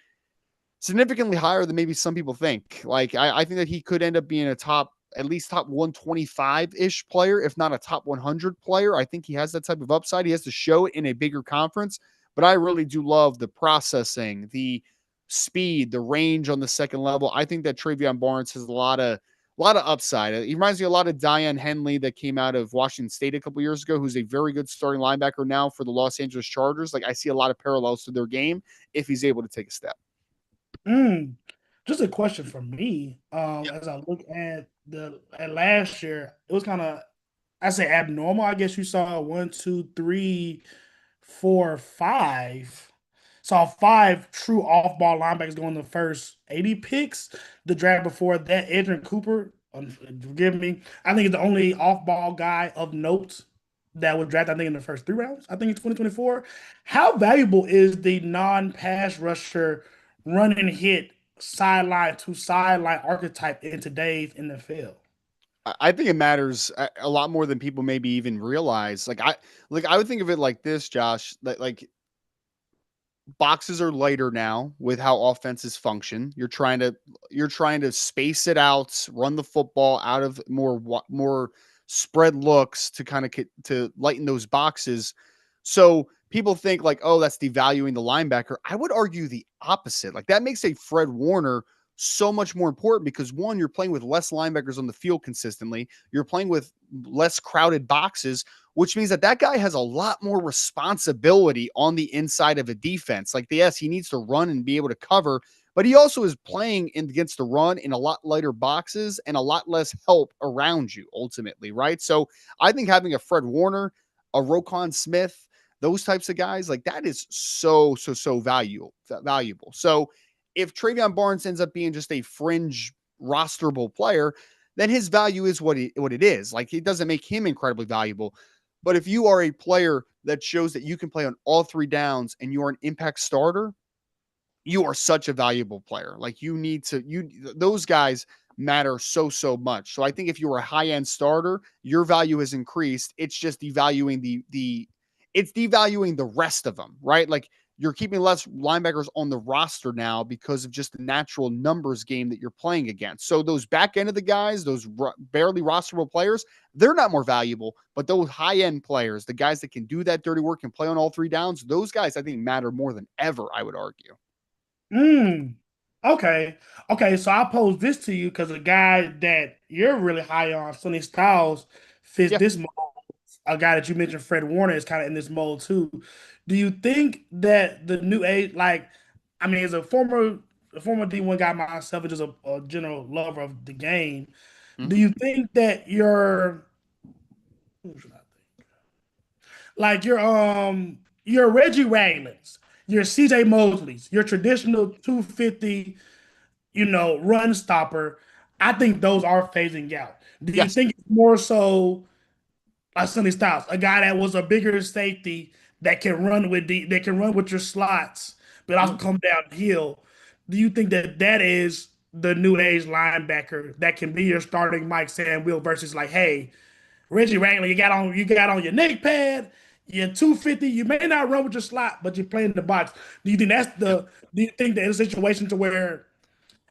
significantly higher than maybe some people think. Like I think that he could end up being at least top 125-ish player, if not a top 100 player. I think he has that type of upside. He has to show it in a bigger conference, but I really do love the processing, the speed, the range on the second level. I think that Travion Barnes has a lot of upside. He reminds me a lot of Diane Henley that came out of Washington State a couple years ago, who's a very good starting linebacker now for the Los Angeles Chargers. Like I see a lot of parallels to their game if he's able to take a step. Mm. Just a question for me. Yep. As I look at the at last year, it was kind of I say abnormal. I guess you saw one, two, three, four, five. Saw five true off-ball linebackers going the first 80 picks. The draft before that, Adrian Cooper, forgive me, I think is the only off-ball guy of note that was drafted, I think, in the first three rounds, I think in 2024. How valuable is the non-pass rusher run and hit sideline to sideline archetype in today's NFL? I think it matters a lot more than people maybe even realize. Like I would think of it like this, Josh. Like boxes are lighter now with how offenses function. You're trying to space it out, run the football out of more spread looks to kind of to lighten those boxes. So people think like, oh, that's devaluing the linebacker. I would argue the opposite. Like that makes a Fred Warner so much more important because one, you're playing with less linebackers on the field consistently. You're playing with less crowded boxes, which means that that guy has a lot more responsibility on the inside of a defense. Like, yes, he needs to run and be able to cover, but he also is playing against the run in a lot lighter boxes and a lot less help around you ultimately, right? So I think having a Fred Warner, a Roquan Smith, those types of guys, like that is so valuable. So if Travion Barnes ends up being just a fringe rosterable player, then his value is what it is. Like it doesn't make him incredibly valuable. But if you are a player that shows that you can play on all three downs and you are an impact starter, you are such a valuable player. Like those guys matter so much. So I think if you were a high end starter, your value has increased. It's just devaluing it's devaluing the rest of them, right? Like you're keeping less linebackers on the roster now because of just the natural numbers game that you're playing against. So those back end of the guys, those barely rosterable players, they're not more valuable, but those high end players, the guys that can do that dirty work and play on all three downs, those guys I think matter more than ever, I would argue. Mm, okay. Okay, so I'll pose this to you because a guy that you're really high on, Sonny Styles, fits Yeah. this mold. A guy that you mentioned, Fred Warner, is kind of in this mold too. Do you think that the new age, like, I mean, as a former D1 guy myself, and just a general lover of the game, do Mm-hmm. you think that who should I think? Like your Reggie Waglands, your CJ Mosleys, your traditional 250, run stopper, I think those are phasing out. Do you Yes. think it's more so like Sonny Styles, a guy that was a bigger safety that can run with your slots, but also Mhm. come downhill? Do you think that that is the new age linebacker that can be your starting Mike Sam Will versus like, hey, Reggie Wrangler, you got on your neck pad, you're 250, you may not run with your slot, but you're playing the box. Do you think do you think that in a situation to where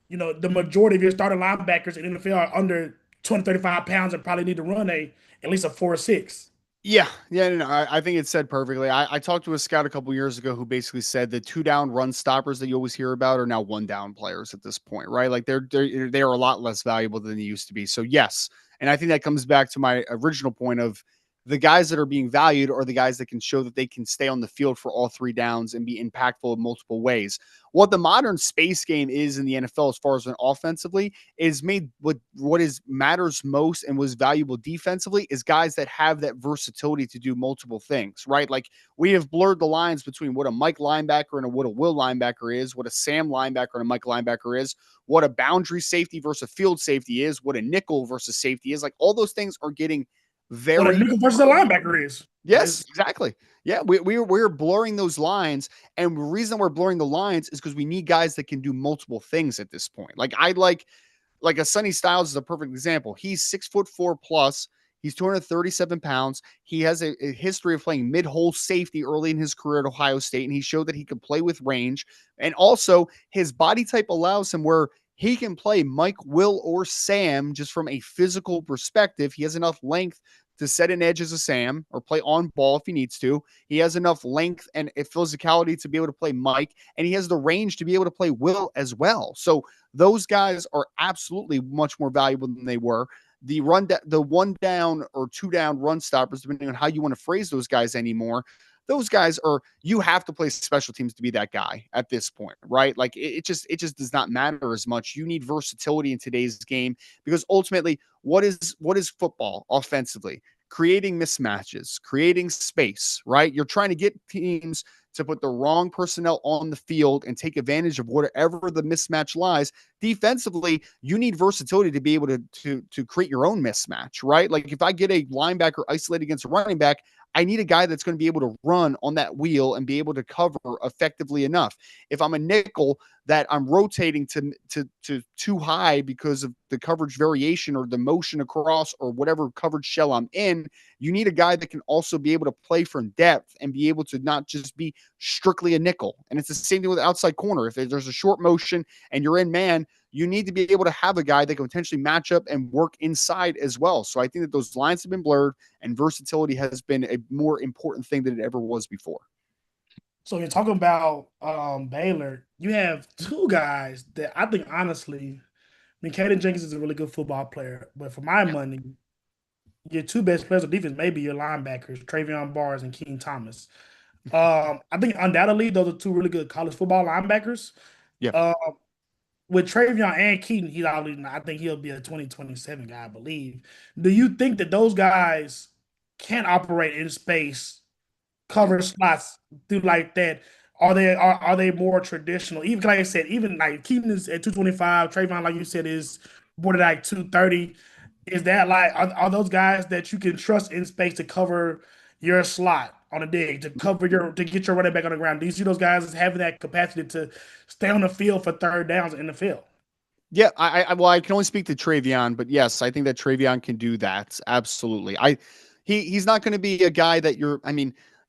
the majority of your starting linebackers in the NFL are under 235 pounds and probably need to run at least a 4.6? Yeah, no, I think it's said perfectly. I talked to a scout a couple years ago who basically said the two down run stoppers that you always hear about are now one down players at this point, right? Like they're a lot less valuable than they used to be. So yes, and I think that comes back to my original point of the guys that are being valued are the guys that can show that they can stay on the field for all three downs and be impactful in multiple ways. What the modern space game is in the NFL, as far as an offensively, is made what is matters most and was valuable defensively is guys that have that versatility to do multiple things, right? Like we have blurred the lines between what a Mike linebacker and what a Will linebacker is, what a Sam linebacker and a Mike linebacker is, what a boundary safety versus a field safety is, what a nickel versus safety is. Like all those things are getting What a very nickel versus a linebacker is. Yes, exactly. Yeah, we're blurring those lines, and the reason we're blurring the lines is because we need guys that can do multiple things at this point. Like a Sonny Styles is a perfect example. He's 6'4" plus. He's 237 pounds. He has a history of playing mid-hole safety early in his career at Ohio State, and he showed that he could play with range. And also, his body type allows him where he can play Mike, Will, or Sam just from a physical perspective. He has enough length to set an edge as a Sam or play on ball if he needs to. He has enough length and physicality to be able to play Mike, and he has the range to be able to play Will as well. So those guys are absolutely much more valuable than they were. The one down or two down run stoppers, depending on how you want to phrase those guys anymore. Those guys are you have to play special teams to be that guy at this point, right? Like it just does not matter as much. You need versatility in today's game because ultimately, what is football offensively? Creating mismatches, creating space, right? You're trying to get teams to put the wrong personnel on the field and take advantage of whatever the mismatch lies. Defensively, you need versatility to be able to create your own mismatch, right? Like if I get a linebacker isolated against a running back, I need a guy that's going to be able to run on that wheel and be able to cover effectively enough. If I'm a nickel, that I'm rotating to too high because of the coverage variation or the motion across or whatever coverage shell I'm in. You need a guy that can also be able to play from depth and be able to not just be strictly a nickel. And it's the same thing with outside corner. If there's a short motion and you're in man, you need to be able to have a guy that can potentially match up and work inside as well. So I think that those lines have been blurred and versatility has been a more important thing than it ever was before. So you're talking about Baylor. You have two guys that I think honestly, I mean, Caden Jenkins is a really good football player, but for my money, your two best players on defense may be your linebackers, Travion Bars and King Thomas. I think undoubtedly those are two really good college football linebackers. Yeah. Uh, with Travion and Keaton, I think he'll be a 2027 guy, I believe. Do you think that those guys can operate in space, cover slots through like that? Are they more traditional? Even like I said, even like Keaton is at 225, Trayvon, like you said, is border like 230. Is that like are those guys that you can trust in space to cover your slot on a dig, to get your running back on the ground? Do you see those guys as having that capacity to stay on the field for third downs in the field? Yeah, well, I can only speak to Travion, but yes, I think that Travion can do that. Absolutely. He's not going to be a guy that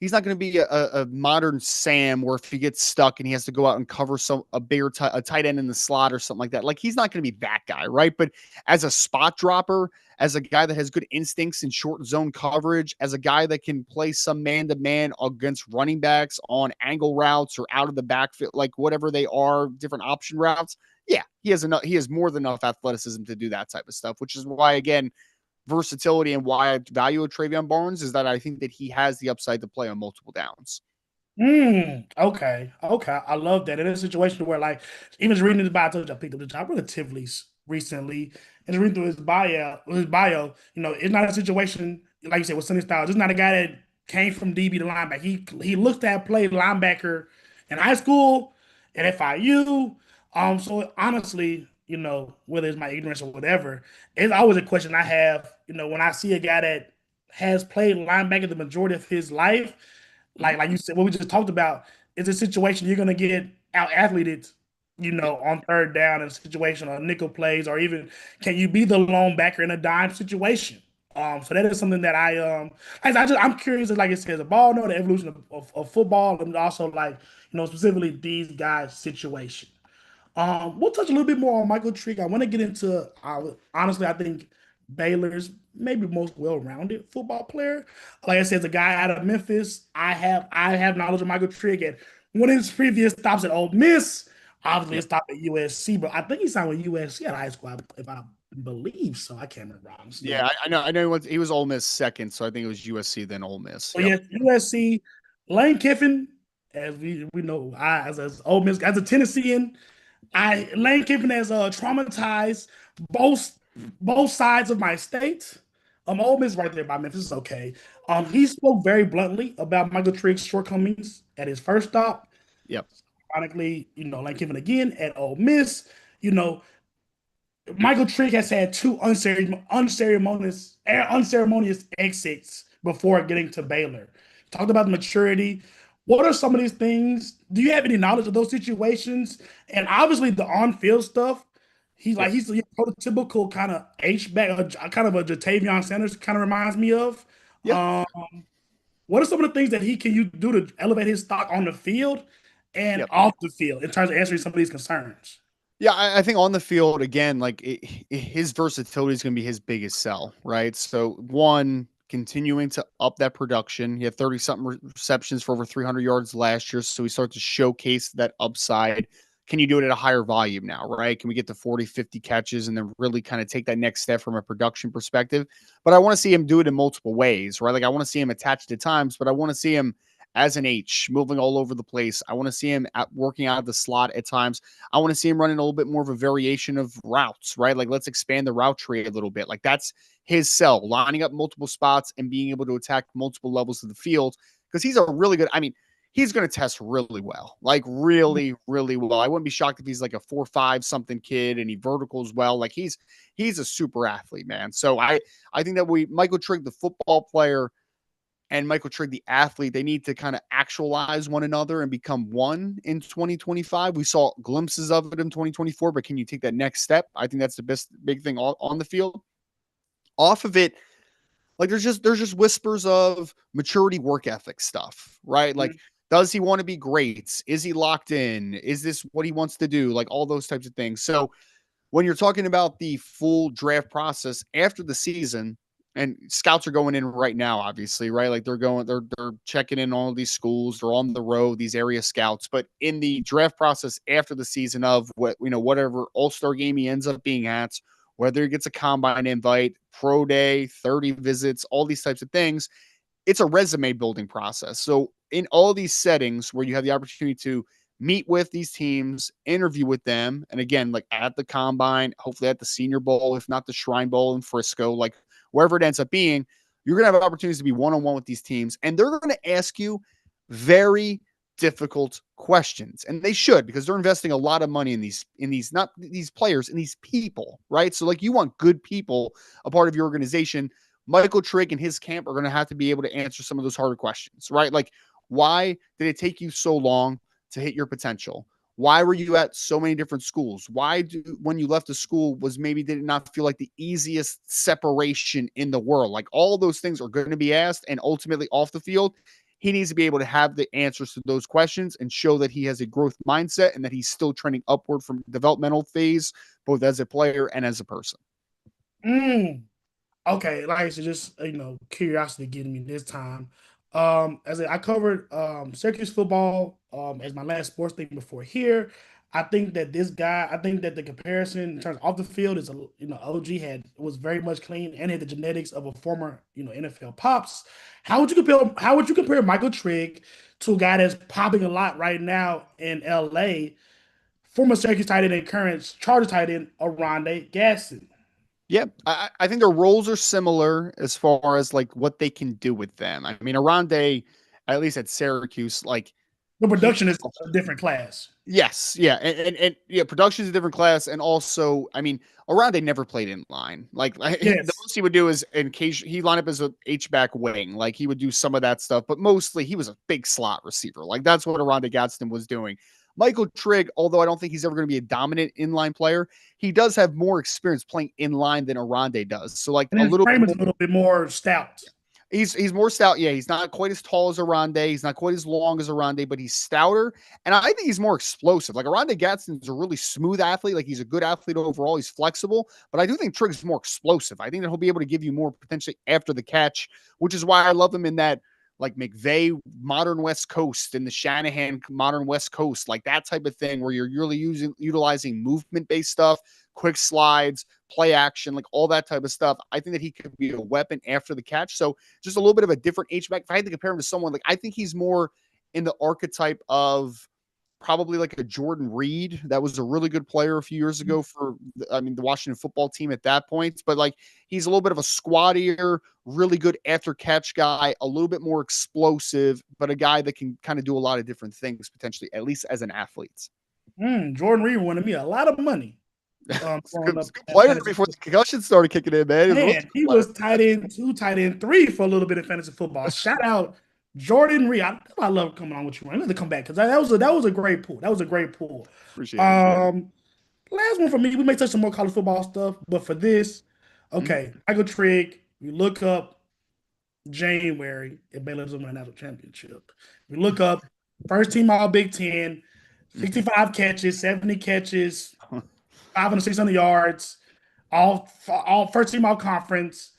he's not going to be a modern Sam where if he gets stuck and he has to go out and cover a tight end in the slot or something like that. Like he's not going to be that guy, right? But as a spot dropper, as a guy that has good instincts in short zone coverage, as a guy that can play some man to man against running backs on angle routes or out of the backfield, like whatever they are, different option routes. Yeah, he has enough. He has more than enough athleticism to do that type of stuff, which is why, again, versatility and why I value Travion Barnes is that I think that he has the upside to play on multiple downs. Okay. Okay. I love that. In a situation where, like, even just reading his bio, I told you I picked up the job relatively recently, and just reading through his bio, it's not a situation like you said with Sonny Styles. It's not a guy that came from DB to linebacker. He looked at play linebacker in high school at FIU. So honestly, whether it's my ignorance or whatever, it's always a question I have. When I see a guy that has played linebacker the majority of his life like you said, what we just talked about is a situation you're gonna get out athleted, on third down in a situation or nickel plays, or even can you be the lone backer in a dime situation? So that is something that I'm curious, like it says, a ball, know the evolution of football, and also like specifically these guys' situation. We'll touch a little bit more on Michael Trick. I want to get into honestly, I think Baylor's maybe most well-rounded football player. Like I said, as a guy out of Memphis, I have knowledge of Michael Trick at one of his previous stops at Ole Miss. Obviously, a Yep. stop at USC, but I think he signed with USC at high school, if I believe so. I can't remember honestly. Yeah, I know. I know he was Ole Miss second, so I think it was USC then Ole Miss. So Yep. yes, USC, Lane Kiffin, as we know, as Ole Miss, as a Tennessean, Lane Kiffin has traumatized both both sides of my state. Ole Miss right there by Memphis is okay. He spoke very bluntly about Michael Trick's shortcomings at his first stop. Yep. Ironically, Lane Kiffin again at Ole Miss. You know, Michael Trick has had two unceremonious exits before getting to Baylor. Talked about the maturity. What are some of these things? Do you have any knowledge of those situations? And obviously the on-field stuff. Yep. He's a prototypical kind of H back, kind of a Jatavion Sanders kind of reminds me of. Yep. Um, what are some of the things that he can you do to elevate his stock on the field and Yep. off the field in terms of answering some of these concerns? Yeah, I think on the field again, like his versatility is going to be his biggest sell, right? So one, continuing to up that production. He had 30 something receptions for over 300 yards last year, so we start to showcase that upside. Can you do it at a higher volume now, right? Can we get to 40, 50 catches and then really kind of take that next step from a production perspective? But I want to see him do it in multiple ways, right? Like I want to see him attached at times, but I want to see him as an H, moving all over the place. I want to see him working out of the slot at times. I want to see him running a little bit more of a variation of routes, right? Like let's expand the route tree a little bit. Like that's his sell, lining up multiple spots and being able to attack multiple levels of the field because he's a really good, he's going to test really well, like really, really well. I wouldn't be shocked if he's like a 4.5 something kid and he verticals well. Like he's a super athlete, man. So I think that Michael Trigg, the football player, and Michael Trigg, the athlete, they need to kind of actualize one another and become one in 2025. We saw glimpses of it in 2024, but can you take that next step? I think that's the best big thing on the field. Off of it, like there's just whispers of maturity, work ethic stuff, right? Like, does he want to be great? Is he locked in? Is this what he wants to do? Like all those types of things. So when you're talking about the full draft process after the season, and scouts are going in right now, obviously, right? Like they're checking in all of these schools, they're on the road, these area scouts. But in the draft process after the season of whatever All-Star game he ends up being at, whether he gets a combine invite, pro day, 30 visits, all these types of things, it's a resume building process. So in all these settings where you have the opportunity to meet with these teams, interview with them, and again, like at the combine, hopefully at the Senior Bowl, if not the Shrine Bowl in Frisco, like wherever it ends up being, you're going to have opportunities to be one-on-one with these teams, and they're going to ask you very difficult questions, and they should, because they're investing a lot of money in these not these players, in these people, right? So like, you want good people a part of your organization. Michael Trigg and his camp are going to have to be able to answer some of those harder questions, right? Like, why did it take you so long to hit your potential? Why were you at so many different schools? When you left the school, did it not feel like the easiest separation in the world? Like, all those things are going to be asked, and ultimately off the field, he needs to be able to have the answers to those questions and show that he has a growth mindset and that he's still trending upward from developmental phase, both as a player and as a person. Mm. Okay, like I said, just curiosity getting me this time. I covered Syracuse football as my last sports thing before here. I think that the comparison in terms of off the field is OG was very much clean and had the genetics of a former NFL pops. How would you compare Michael Trigg to a guy that's popping a lot right now in LA, former Syracuse tight end and current Chargers tight end Oronde Gasson? Yeah, I think their roles are similar as far as like what they can do with them. I mean, Aronde, at least at Syracuse, like The he production is a different class. yes, yeah, and yeah, production is a different class, and also, I mean, Aronde never played in line. Like the Yes. most he would do is in case he line up as a H back wing, like he would do some of that stuff, but mostly he was a big slot receiver. Like that's what Aronde Gadsden was doing. Michael Trigg, although I don't think he's ever going to be a dominant inline player, he does have more experience playing in line than Aronde does. So like And a his little bit frame is more. a little bit more stout. He's more stout. Yeah, he's not quite as tall as Aronde. He's not quite as long as Aronde, but he's stouter. And I think he's more explosive. Like Aronde Gadsden's a really smooth athlete. Like he's a good athlete overall. He's flexible. But I do think Trigg's more explosive. I think that he'll be able to give you more potentially after the catch, which is why I love him in that like McVay modern West Coast and the Shanahan modern West Coast, like that type of thing where you're really utilizing movement based stuff, quick slides, play action, like all that type of stuff. I think that he could be a weapon after the catch. So just a little bit of a different H-back. If I had to compare him to someone, like I think he's more in the archetype of probably like a Jordan Reed. That was a really good player a few years ago for, the Washington football team at that point. But like he's a little bit of a squattier, really good after catch guy, a little bit more explosive, but a guy that can kind of do a lot of different things potentially, at least as an athlete. Jordan Reed wanted me a lot of money growing It's up a good at player fantasy before the football. concussion started kicking in, man. He was a really Man, good he player. was tight end two, tight end three for a little bit of fantasy football. Shout out Jordan Reed. I love coming on with you. I need to come back because that was a great pool. That was a great pool. Appreciate it. Um, Last one for me. We may touch some more college football stuff, but for this, Mhm. okay, Michael Trigg. We look up January if Baylor's win a national championship. We look up first team All Big Ten, Mhm. 65 catches, 70 catches, 500, 600 yards, all first team all conference.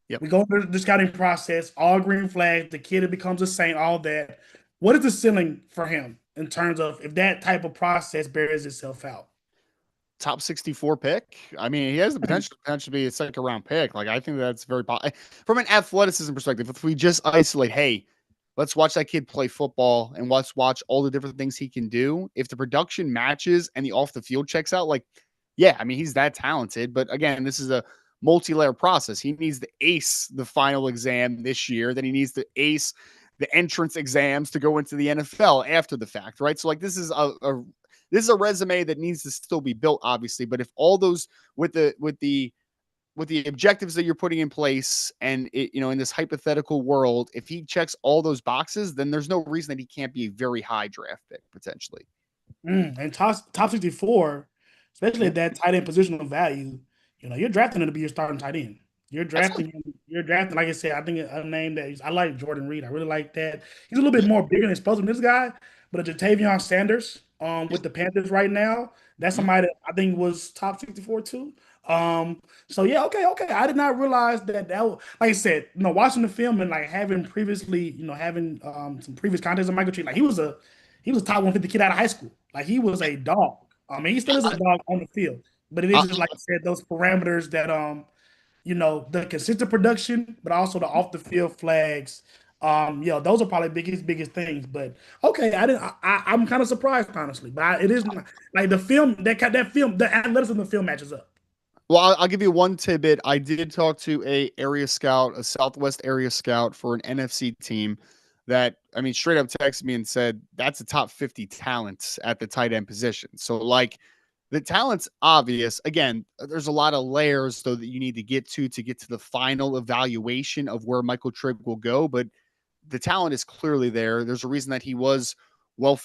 Yep. We go through the scouting process, all green flags. The kid becomes a saint, all that. What is the ceiling for him in terms of if that type of process bears itself out? Top 64 pick. I mean, he has the potential to be a second round pick. Like, I think that's from an athleticism perspective. If we just isolate, hey, let's watch that kid play football and let's watch all the different things he can do. If the production matches and the off the field checks out, like, yeah, I mean, he's that talented. But again, this is a multi-layer process. He needs to ace the final exam this year. Then he needs to ace the entrance exams to go into the NFL after the fact, right? So like this is a resume that needs to still be built, obviously. But if all those with the with the objectives that you're putting in place and it, in this hypothetical world, if he checks all those boxes, then there's no reason that he can't be a very high draft pick potentially. And top 64, especially Yeah, at that tight end positional value, you're drafting him to be your starting tight end. You're absolutely. drafting him. You're drafting, like I said, I think a name that I like Jordan Reed. I really like that. He's a little bit Yeah, more bigger and explosive than this guy, but a Jatavion Sanders yeah. with the Panthers right now, that's Mhm. somebody that I think was top 64 too. So yeah, okay. I did not realize that was, like I said, watching the film and like having previously, having some previous context of Michael Tree, like he was a top 150 kid out of high school. Like he was a dog. I mean, he still is a I, dog on the field, but it is I, just like I said, those parameters that the consistent production, but also the off the field flags. Those are probably biggest things. But okay, I didn't. I'm kind of surprised honestly, but it is not, like the film that film the athleticism of the film matches up. well, I'll give you one tidbit. I did talk to a area scout, a Southwest area scout for an NFC team that, I mean, straight up texted me and said that's a top 50 talent at the tight end position. So like the talent's obvious. Again, there's a lot of layers though that you need to get to the final evaluation of where Michael Trigg will go, but the talent is clearly there. There's a reason that he was well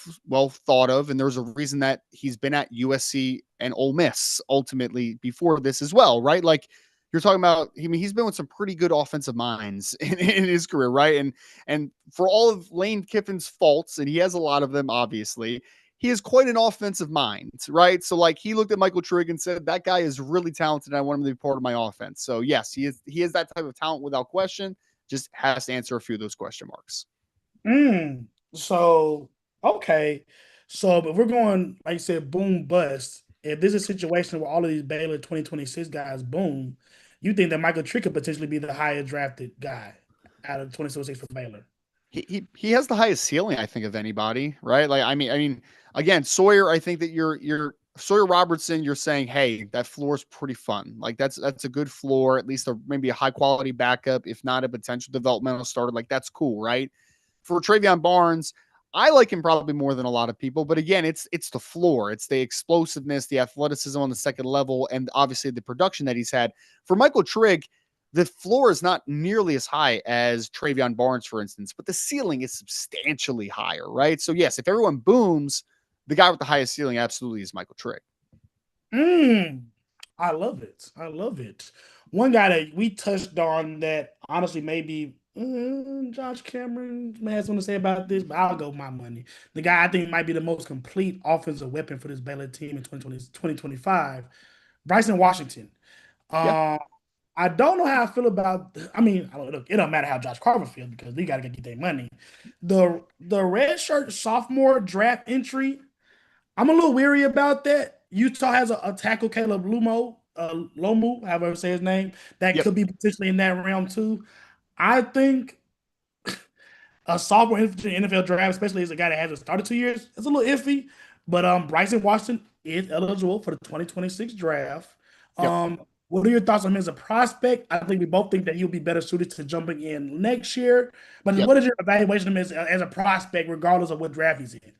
thought of, and there's a reason that he's been at USC and Ole Miss ultimately before this as well, right? Like you're talking about, I mean, he's been with some pretty good offensive minds in his career, right? And for all of Lane Kiffin's faults, and he has a lot of them, obviously, he is quite an offensive mind, right? So like he looked at Michael Trigg and said, that guy is really talented. I want him to be part of my offense. So yes, he is that type of talent without question. Just has to answer a few of those question marks. Mm. So okay, so but we're going like you said, boom bust. If this is a situation where all of these Baylor 2026 guys boom, you think that Michael Trick could potentially be the highest drafted guy out of 2026 for Baylor? He has the highest ceiling, I think, of anybody, right? Like I mean, again, Sawyer, I think that you're Sawyer Robertson, you're saying, hey, that floor is pretty fun. Like that's a good floor, at least maybe a high quality backup, if not a potential developmental starter. Like that's cool, right? For Travion Barnes, I like him probably more than a lot of people, but again, it's the floor, it's the explosiveness, the athleticism on the second level, and obviously the production that he's had. For Michael Trigg, the floor is not nearly as high as Travion Barnes, for instance, but the ceiling is substantially higher, right? So yes, if everyone booms, the guy with the highest ceiling absolutely is Michael Trigg. Mm. I love it. I love it. One guy that we touched on that honestly maybe Josh Cameron may have something to say about this, but I'll go with my money. The guy I think might be the most complete offensive weapon for this Baylor team in 2025, Bryson Washington. Yeah, Um, I don't know how I feel about. I mean, look, it don't matter how Josh Carver feels because they got to get their money. The red shirt sophomore draft entry, I'm a little weary about that. Utah has a tackle, Caleb Lomu, however you say his name, that yep, could be potentially in that realm too. I think a sophomore in the NFL draft, especially as a guy that hasn't started 2 years, it's a little iffy. But Bryson Washington is eligible for the 2026 draft. yep, What are your thoughts on him as a prospect? I think we both think that he'll be better suited to jumping in next year. But yep. what is your evaluation of him as a prospect, regardless of what draft he's in?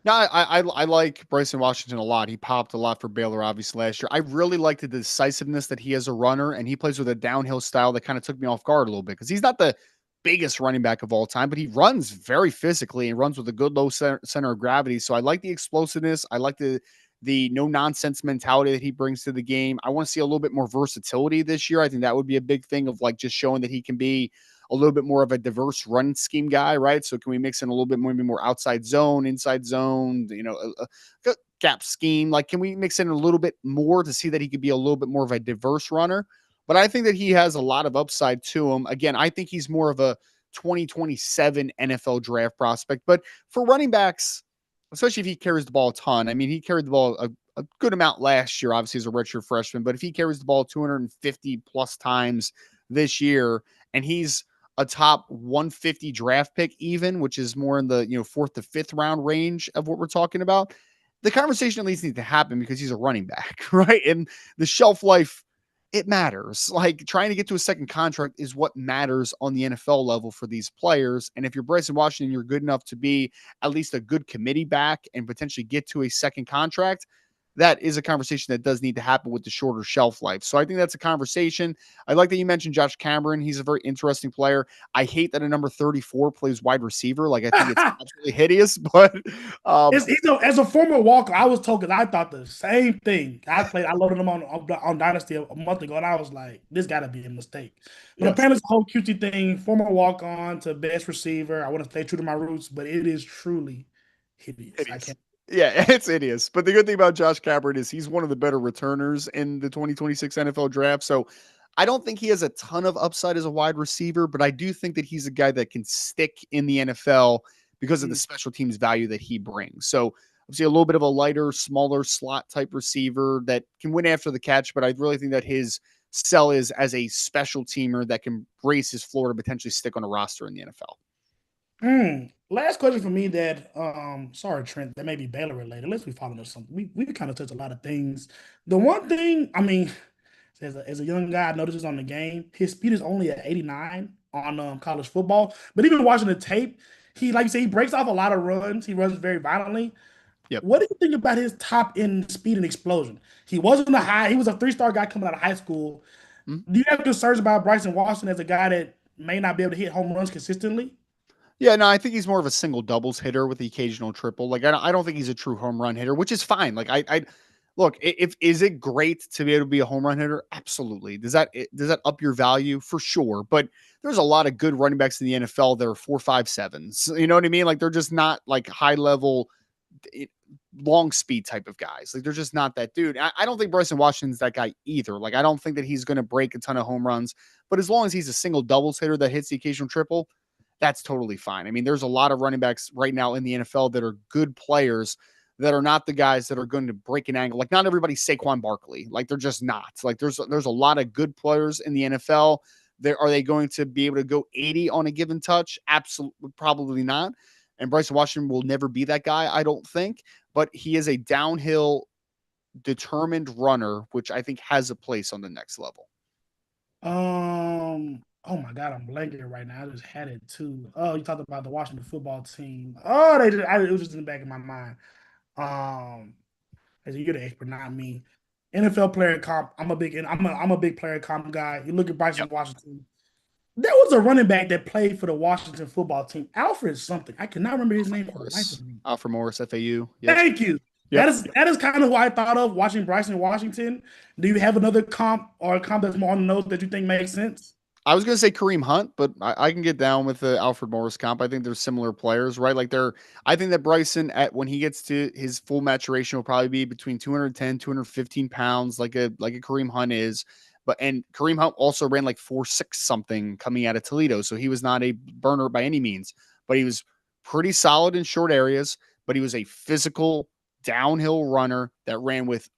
No, I like Bryson Washington a lot. He popped a lot for Baylor, obviously, last year. I really like the decisiveness that he has a runner, and he plays with a downhill style that kind of took me off guard a little bit because he's not the biggest running back of all time, but he runs very physically and runs with a good low center of gravity. So I like the explosiveness. I like the no nonsense mentality that he brings to the game. I want to see a little bit more versatility this year. I think that would be a big thing of like just showing that he can be a little bit more of a diverse run scheme guy, right? So can we mix in a little bit more, maybe more outside zone, inside zone, a gap scheme? Like, can we mix in a little bit more to see that he could be a little bit more of a diverse runner? But I think that he has a lot of upside to him. Again, I think he's more of a 2027 NFL draft prospect. But for running backs, especially if he carries the ball a ton, I mean, he carried the ball a good amount last year, obviously, as a redshirt freshman. But if he carries the ball 250 plus times this year, and he's a top 150 draft pick, even, which is more in the fourth to fifth round range of what we're talking about, the conversation at least needs to happen because he's a running back, right? And the shelf life, it matters. Like trying to get to a second contract is what matters on the NFL level for these players. And if you're Bryson Washington, you're good enough to be at least a good committee back and potentially get to a second contract. that is a conversation that does need to happen with the shorter shelf life. So I think that's a conversation. I like that you mentioned Josh Cameron. He's a very interesting player. I hate that a number 34 plays wide receiver. Like, I think it's absolutely hideous, but as a former Walker, I was told, 'cause I thought the same thing. I loaded him on Dynasty a month ago, and I was like, this got to be a mistake. But yes, apparently, it's a whole QT thing. Former walk on to best receiver. I want to stay true to my roots, but it is truly hideous. I hideous. can't. Yeah, it's hideous. But the good thing about Josh Cameron is he's one of the better returners in the 2026 NFL draft. So I don't think he has a ton of upside as a wide receiver, but I do think that he's a guy that can stick in the NFL because of the Mm. special teams value that he brings. So obviously a little bit of a lighter, smaller slot type receiver that can win after the catch, but I really think that his sell is as a special teamer that can raise his floor to potentially stick on a roster in the NFL. Last question for me that sorry Trent, that may be Baylor related. Let's be following up something. We kind of touched a lot of things. The one thing, I mean, as a young guy, I noticed this on the game. His speed is only at 89 on college football. But even watching the tape, he like you say, he breaks off a lot of runs. He runs very violently. Yep. What do you think about his top end speed and explosion? He wasn't a high, he was a three-star guy coming out of high school. Mhm. Do you have concerns about Bryson Washington as a guy that may not be able to hit home runs consistently? Yeah, no, I think he's more of a single doubles hitter with the occasional triple. Like, I don't think he's a true home run hitter, which is fine. Like, I look, if is it great to be able to be a home run hitter? Absolutely. Does that up your value for sure? But there's a lot of good running backs in the NFL that are 4.57s. You know what I mean? Like, they're just not like high level, eh, long speed type of guys. Like, they're just not that dude. I don't think Bryson Washington's that guy either. Like, I don't think that he's going to break a ton of home runs. But as long as he's a single doubles hitter that hits the occasional triple, that's totally fine. I mean, there's a lot of running backs right now in the NFL that are good players that are not the guys that are going to break an angle. Like, not everybody's Saquon Barkley. Like, they're just not. Like, there's a lot of good players in the NFL. Are they going to be able to go 80 on a given touch? Absolutely, probably not. And Bryson Washington will never be that guy, I don't think. But he is a downhill, determined runner, which I think has a place on the next level. Oh my God, I'm blanking right now. I just had it too. Oh, you talked about the Washington football team. Oh, it was just in the back of my mind. Um, as you're the expert, not me. NFL player comp. I'm a big player comp guy. You look at Bryson Yep. Washington. There was a running back that played for the Washington football team, Alfred something. I cannot remember his name for the life Morris. of me. Alfred Morris, FAU. Yep. Thank you. Yep. That is kind of who I thought of watching Bryson Washington. Do you have another comp or a comp that's more on the nose that you think makes sense? I was going to say Kareem Hunt, but I can get down with the Alfred Morris comp. I think they're similar players, right? Like I think that Bryson, when he gets to his full maturation, will probably be between 210, 215 pounds, like a Kareem Hunt is. And Kareem Hunt also ran like 4.6 something coming out of Toledo. So he was not a burner by any means, but he was pretty solid in short areas, but he was a physical downhill runner that ran with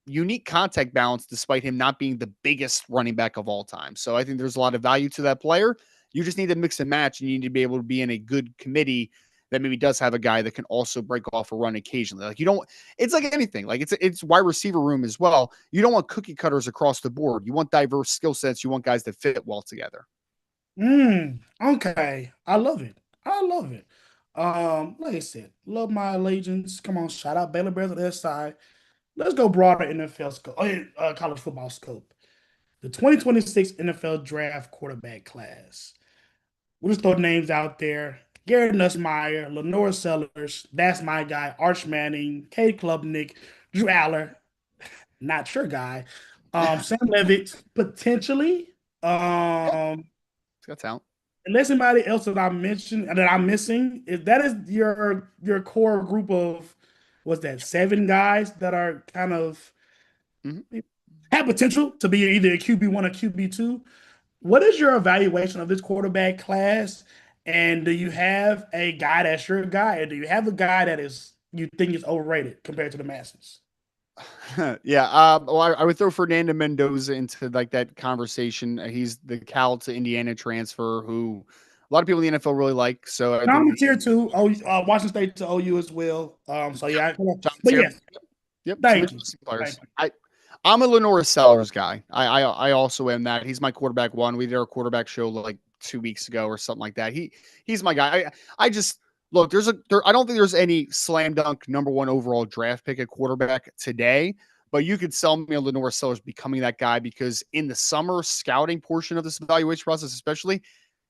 unique contact balance despite him not being the biggest running back of all time. So I think there's a lot of value to that player. You just need to mix and match, and you need to be able to be in a good committee that maybe does have a guy that can also break off a run occasionally. Like, you don't, it's like anything. Like, it's wide receiver room as well. You don't want cookie cutters across the board. You want diverse skill sets. You want guys that fit well together. Okay. I love it. I love it. Like I said, love my allegiance. Come on, shout out Baylor Bears on their side. Let's go broader NFL scope, college football scope. The 2026 NFL draft quarterback class. We'll just throw names out there. Garrett Nussmeier, Lenore Sellers, that's my guy, Arch Manning, Cade Klubnik, Drew Aller, not your guy. Sam Levitt, potentially. Yeah, Um, it's got talent. Unless anybody else that I mentioned that I'm missing, is that is your core group of what's that, seven guys that are kind of Mhm. have potential to be either a QB1 or QB2. What is your evaluation of this quarterback class? And do you have a guy that's your guy, or do you have a guy that is you think is overrated compared to the masses? Yeah. Well, I would throw Fernando Mendoza into like that conversation. He's the Cal to Indiana transfer who a lot of people in the NFL really like. So I think I'm a tier two. Oh, Washington State to OU as well. So yeah, John's but here. yes, Yep. Some thank you, interesting thank players. you. I'm a Lenora Sellers guy. I also am that. He's my quarterback one. We did our quarterback show like 2 weeks ago or something like that. He's my guy. I just Look, I don't think there's any slam dunk number one overall draft pick at quarterback today, but you could sell me on Lenore Sellers becoming that guy because in the summer scouting portion of this evaluation process, especially,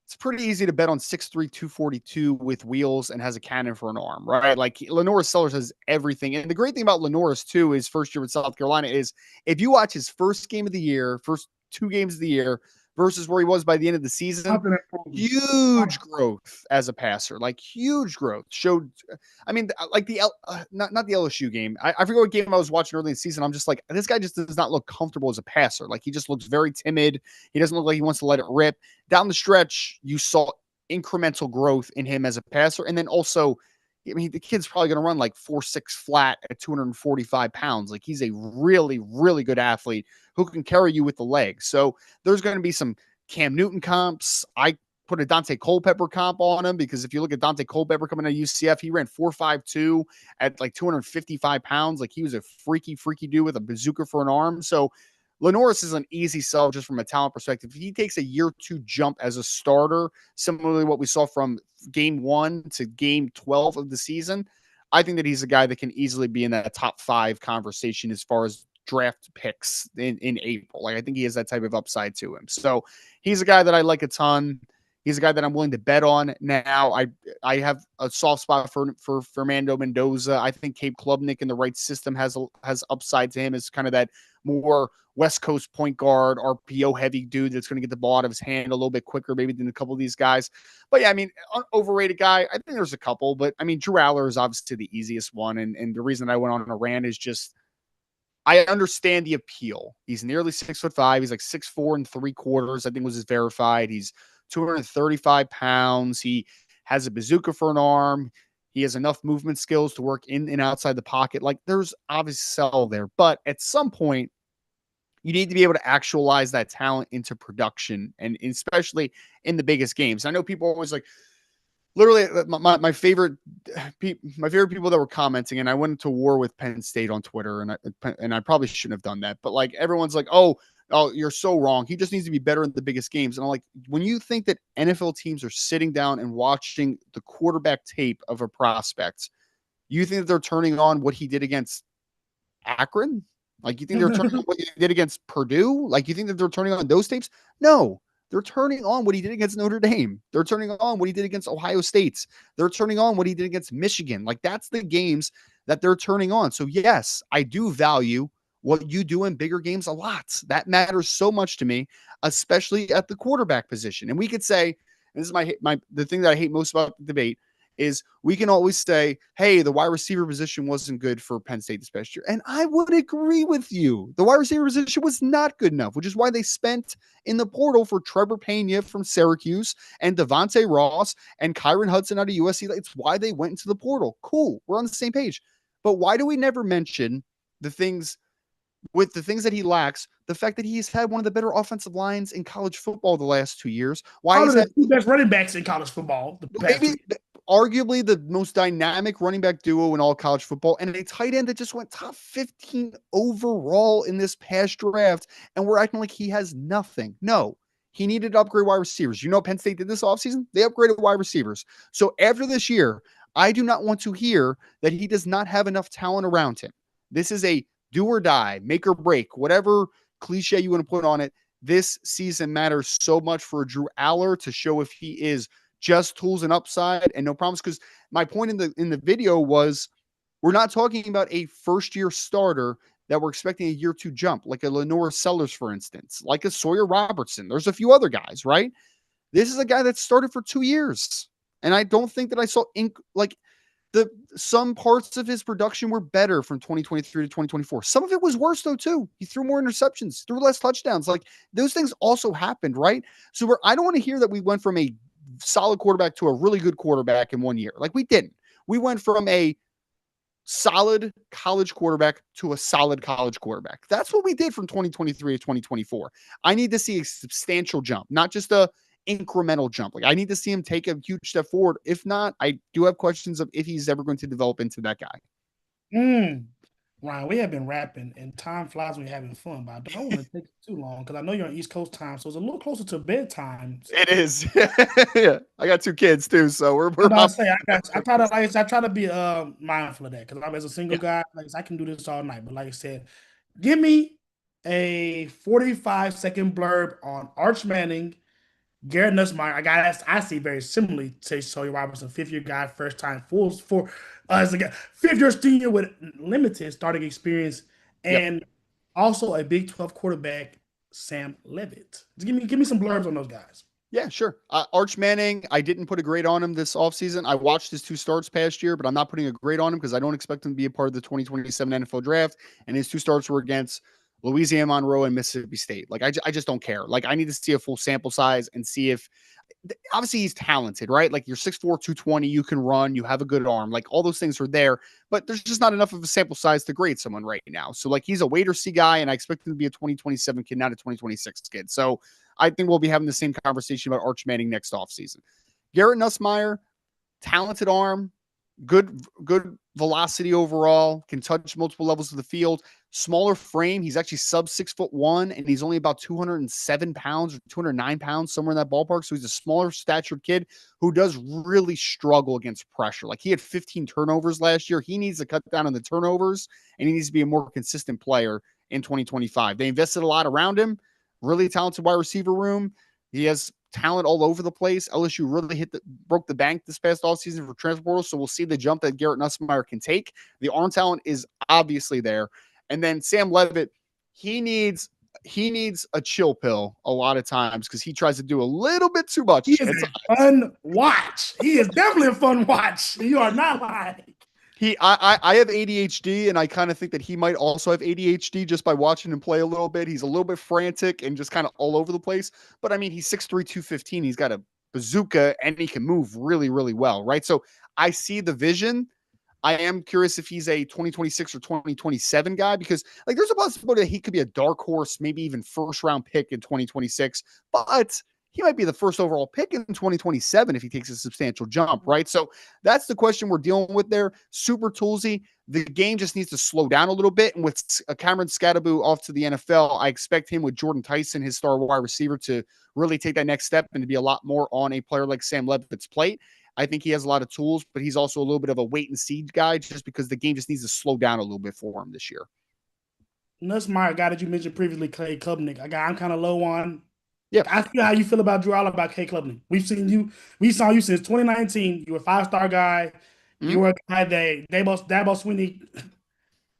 it's pretty easy to bet on 6'3", 242 with wheels and has a cannon for an arm, right? Like Lenore Sellers has everything. And the great thing about Lenore's too, his first year with South Carolina, is if you watch his first game of the year, first 2 games of the year versus where he was by the end of the season, huge growth as a passer, like huge growth. Showed, I mean, like not the LSU game. I forget what game I was watching early in the season. I'm just like, this guy just does not look comfortable as a passer. Like he just looks very timid. He doesn't look like he wants to let it rip. Down the stretch, you saw incremental growth in him as a passer, and then also, I mean, the kid's probably going to run like 4.6 flat at 245 pounds. Like he's a really, really good athlete who can carry you with the legs. So there's going to be some Cam Newton comps. I put a Dante Culpepper comp on him because if you look at Dante Culpepper coming out of UCF, he ran 4.52 at like 255 pounds. Like he was a freaky dude with a bazooka for an arm. So Lenoris is an easy sell just from a talent perspective. If he takes a year 2 jump as a starter, similarly what we saw from game 1 to game 12 of the season, I think that he's a guy that can easily be in that top 5 conversation as far as draft picks in April. Like I think he has that type of upside to him. So he's a guy that I like a ton. He's a guy that I'm willing to bet on now. I have a soft spot for Fernando Mendoza. I think Cape Klubnik in the right system has upside to him as kind of that more West Coast point guard, RPO heavy dude that's going to get the ball out of his hand a little bit quicker, maybe than a couple of these guys. But yeah, I mean, overrated guy. I think there's a couple, but I mean, Drew Aller is obviously the easiest one. And the reason I went on a rant is just I understand the appeal. He's nearly 6'5". He's like 6'4 3/4. I think was his verified. He's 235 pounds. He has a bazooka for an arm. He has enough movement skills to work in and outside the pocket. Like there's obvious sell there, but at some point you need to be able to actualize that talent into production, and especially in the biggest games. I know people are always like, literally my favorite people that were commenting, and I went to war with Penn State on Twitter, and I probably shouldn't have done that, but like everyone's like, oh, you're so wrong. He just needs to be better in the biggest games. And I'm like, when you think that NFL teams are sitting down and watching the quarterback tape of a prospect, you think that they're turning on what he did against Akron? Like you think they're turning on what he did against Purdue? Like you think that they're turning on those tapes? No, they're turning on what he did against Notre Dame. They're turning on what he did against Ohio State. They're turning on what he did against Michigan. Like that's the games that they're turning on. So yes, I do value what you do in bigger games a lot. That matters so much to me, especially at the quarterback position. And we could say, and this is the thing that I hate most about the debate is we can always say, hey, the wide receiver position wasn't good for Penn State this past year. And I would agree with you. The wide receiver position was not good enough, which is why they spent in the portal for Trevor Pena from Syracuse and Devontae Ross and Kyron Hudson out of USC. It's why they went into the portal. Cool. We're on the same page. But why do we never mention the things that he lacks, the fact that he's had one of the better offensive lines in college football the last 2 years? Why Probably he's the had two best running backs in college football. The past maybe arguably the most dynamic running back duo in all college football, and a tight end that just went top 15 overall in this past draft, and we're acting like he has nothing. No, he needed to upgrade wide receivers. You know, Penn State did this offseason? They upgraded wide receivers. So after this year, I do not want to hear that he does not have enough talent around him. This is a do or die, make or break, whatever cliche you want to put on it. This season matters so much for Drew Aller to show if he is just tools and upside and no problems. Because my point in the video was we're not talking about a first-year starter that we're expecting a year 2 jump, like a Lenore Sellers, for instance, like a Sawyer Robertson. There's a few other guys, right? This is a guy that started for 2 years. And I don't think that I saw some parts of his production were better from 2023 to 2024. Some of it was worse though too. He threw more interceptions, threw less touchdowns. Like those things also happened, right? So I don't want to hear that we went from a solid quarterback to a really good quarterback in 1 year. Like we didn't. We went from a solid college quarterback to a solid college quarterback. That's what we did from 2023 to 2024. I need to see a substantial jump, not just a incremental jump. Like I need to see him take a huge step forward. If not, I do have questions of if he's ever going to develop into that guy. Ryan, we have been rapping, and time flies when you're having fun, but I don't want to take too long because I know you're on East Coast time, so it's a little closer to bedtime. It is. Yeah. I got two kids too, so we're And I about say I try to like I try to be mindful of that because I'm as a single yeah. guy, like I can do this all night. But like I said, give me a 45-second blurb on Arch Manning, Garrett Nussmeier. I got I see very similarly to Sawyer Robertson, fifth year guy, first time fools for as a guy, fifth year senior with limited starting experience, Yep. and also a Big 12 quarterback, Sam Levitt. Just give me some blurbs on those guys. Yeah, sure. Arch Manning, I didn't put a grade on him this offseason. I watched his two starts past year, but I'm not putting a grade on him because I don't expect him to be a part of the 2027 NFL draft. And his two starts were against Louisiana Monroe and Mississippi State. Like, I just don't care. Like, I need to see a full sample size and see if obviously he's talented, right? Like you're 6'4, 220, you can run, you have a good arm, like all those things are there, but there's just not enough of a sample size to grade someone right now. So like he's a wait or see guy, and I expect him to be a 2027 kid, not a 2026 kid. So I think we'll be having the same conversation about Arch Manning next offseason. Garrett Nussmeier, talented arm, good velocity overall, can touch multiple levels of the field. Smaller frame, he's actually sub 6'1", and he's only about 207 pounds or 209 pounds, somewhere in that ballpark. So he's a smaller statured kid who does really struggle against pressure. Like he had 15 turnovers last year. He needs to cut down on the turnovers, and he needs to be a more consistent player in 2025. They invested a lot around him, really talented wide receiver room. He has talent all over the place. LSU really broke the bank this past offseason for transfer portal, so we'll see the jump that Garrett Nussmeier can take. The arm talent is obviously there. And then Sam Levitt, he needs a chill pill a lot of times because he tries to do a little bit too He much is at a times. fun watch. He is definitely a fun watch. You are not lying. I have ADHD, and I kind of think that he might also have ADHD just by watching him play a little bit. He's a little bit frantic and just kind of all over the place. But I mean, he's 6'3", 215. He's got a bazooka, and he can move really, really well, right? So I see the vision. I am curious if he's a 2026 or 2027 guy because like there's a possibility that he could be a dark horse, maybe even first round pick in 2026, but he might be the first overall pick in 2027 if he takes a substantial jump, right? So that's the question we're dealing with there. Super toolsy. The game just needs to slow down a little bit. And with Cameron Scadaboo off to the NFL, I expect him with Jordan Tyson, his star wide receiver, to really take that next step and to be a lot more on a player like Sam Levitt's plate. I think he has a lot of tools, but he's also a little bit of a wait and see guy just because the game just needs to slow down a little bit for him this year. Nussmeier, guy that you mentioned previously, Clay Klubnik, a guy I'm kind of low on. Yeah. I feel how you feel about Drew Allen, about Clay Klubnik. We saw you since 2019. You were a 5-star guy. Mm-hmm. You were a guy that Dabo Sweeney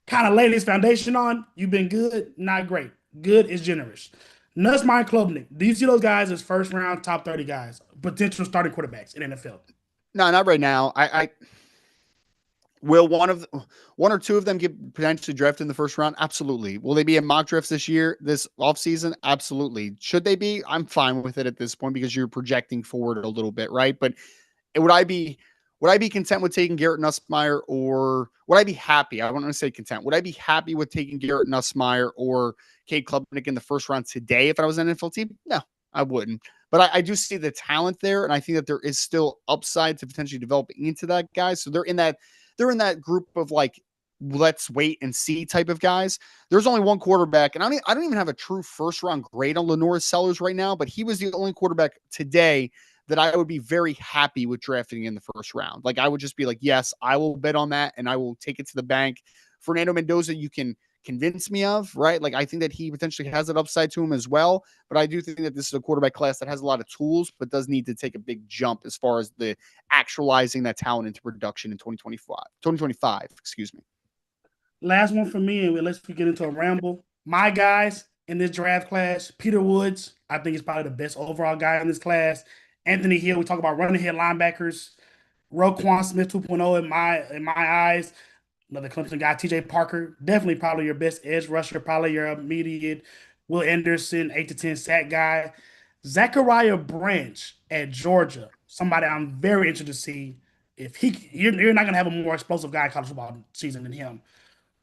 kind of laid his foundation on. You've been good, not great. Good is generous. Nussmeier, Klubnik. Do you see those guys as first round top 30 guys, potential starting quarterbacks in NFL? No, not right now. I will one or two of them get potentially drafted in the first round? Absolutely. Will they be in mock drafts this year, this offseason? Absolutely. Should they be? I'm fine with it at this point because you're projecting forward a little bit, right? But would I be content with taking Garrett Nussmeier, or would I be happy? I don't want to say content. Would I be happy with taking Garrett Nussmeier or Cade Klubnik in the first round today if I was an NFL team? No, I wouldn't. But I do see the talent there, and I think that there is still upside to potentially developing into that guy. So they're in that group of like let's wait and see type of guys. There's only one quarterback, and I don't even have a true first round grade on Lenore Sellers right now, but he was the only quarterback today that I would be very happy with drafting in the first round. Like I would just be like, yes, I will bet on that and I will take it to the bank. Fernando Mendoza, you can convince me of, right? Like I think that he potentially has an upside to him as well. But I do think that this is a quarterback class that has a lot of tools, but does need to take a big jump as far as the actualizing that talent into production in 2025, excuse me. Last one for me, and let's get into a ramble. My guys in this draft class, Peter Woods, I think he's probably the best overall guy in this class. Anthony Hill, we talk about running head linebackers. Roquan Smith 2.0 in my eyes. Another Clemson guy, TJ Parker, definitely probably your best edge rusher, probably your immediate Will Anderson, 8 to 10 sack guy. Zachariah Branch at Georgia, somebody I'm very interested to see if you're not gonna have a more explosive guy in college football season than him.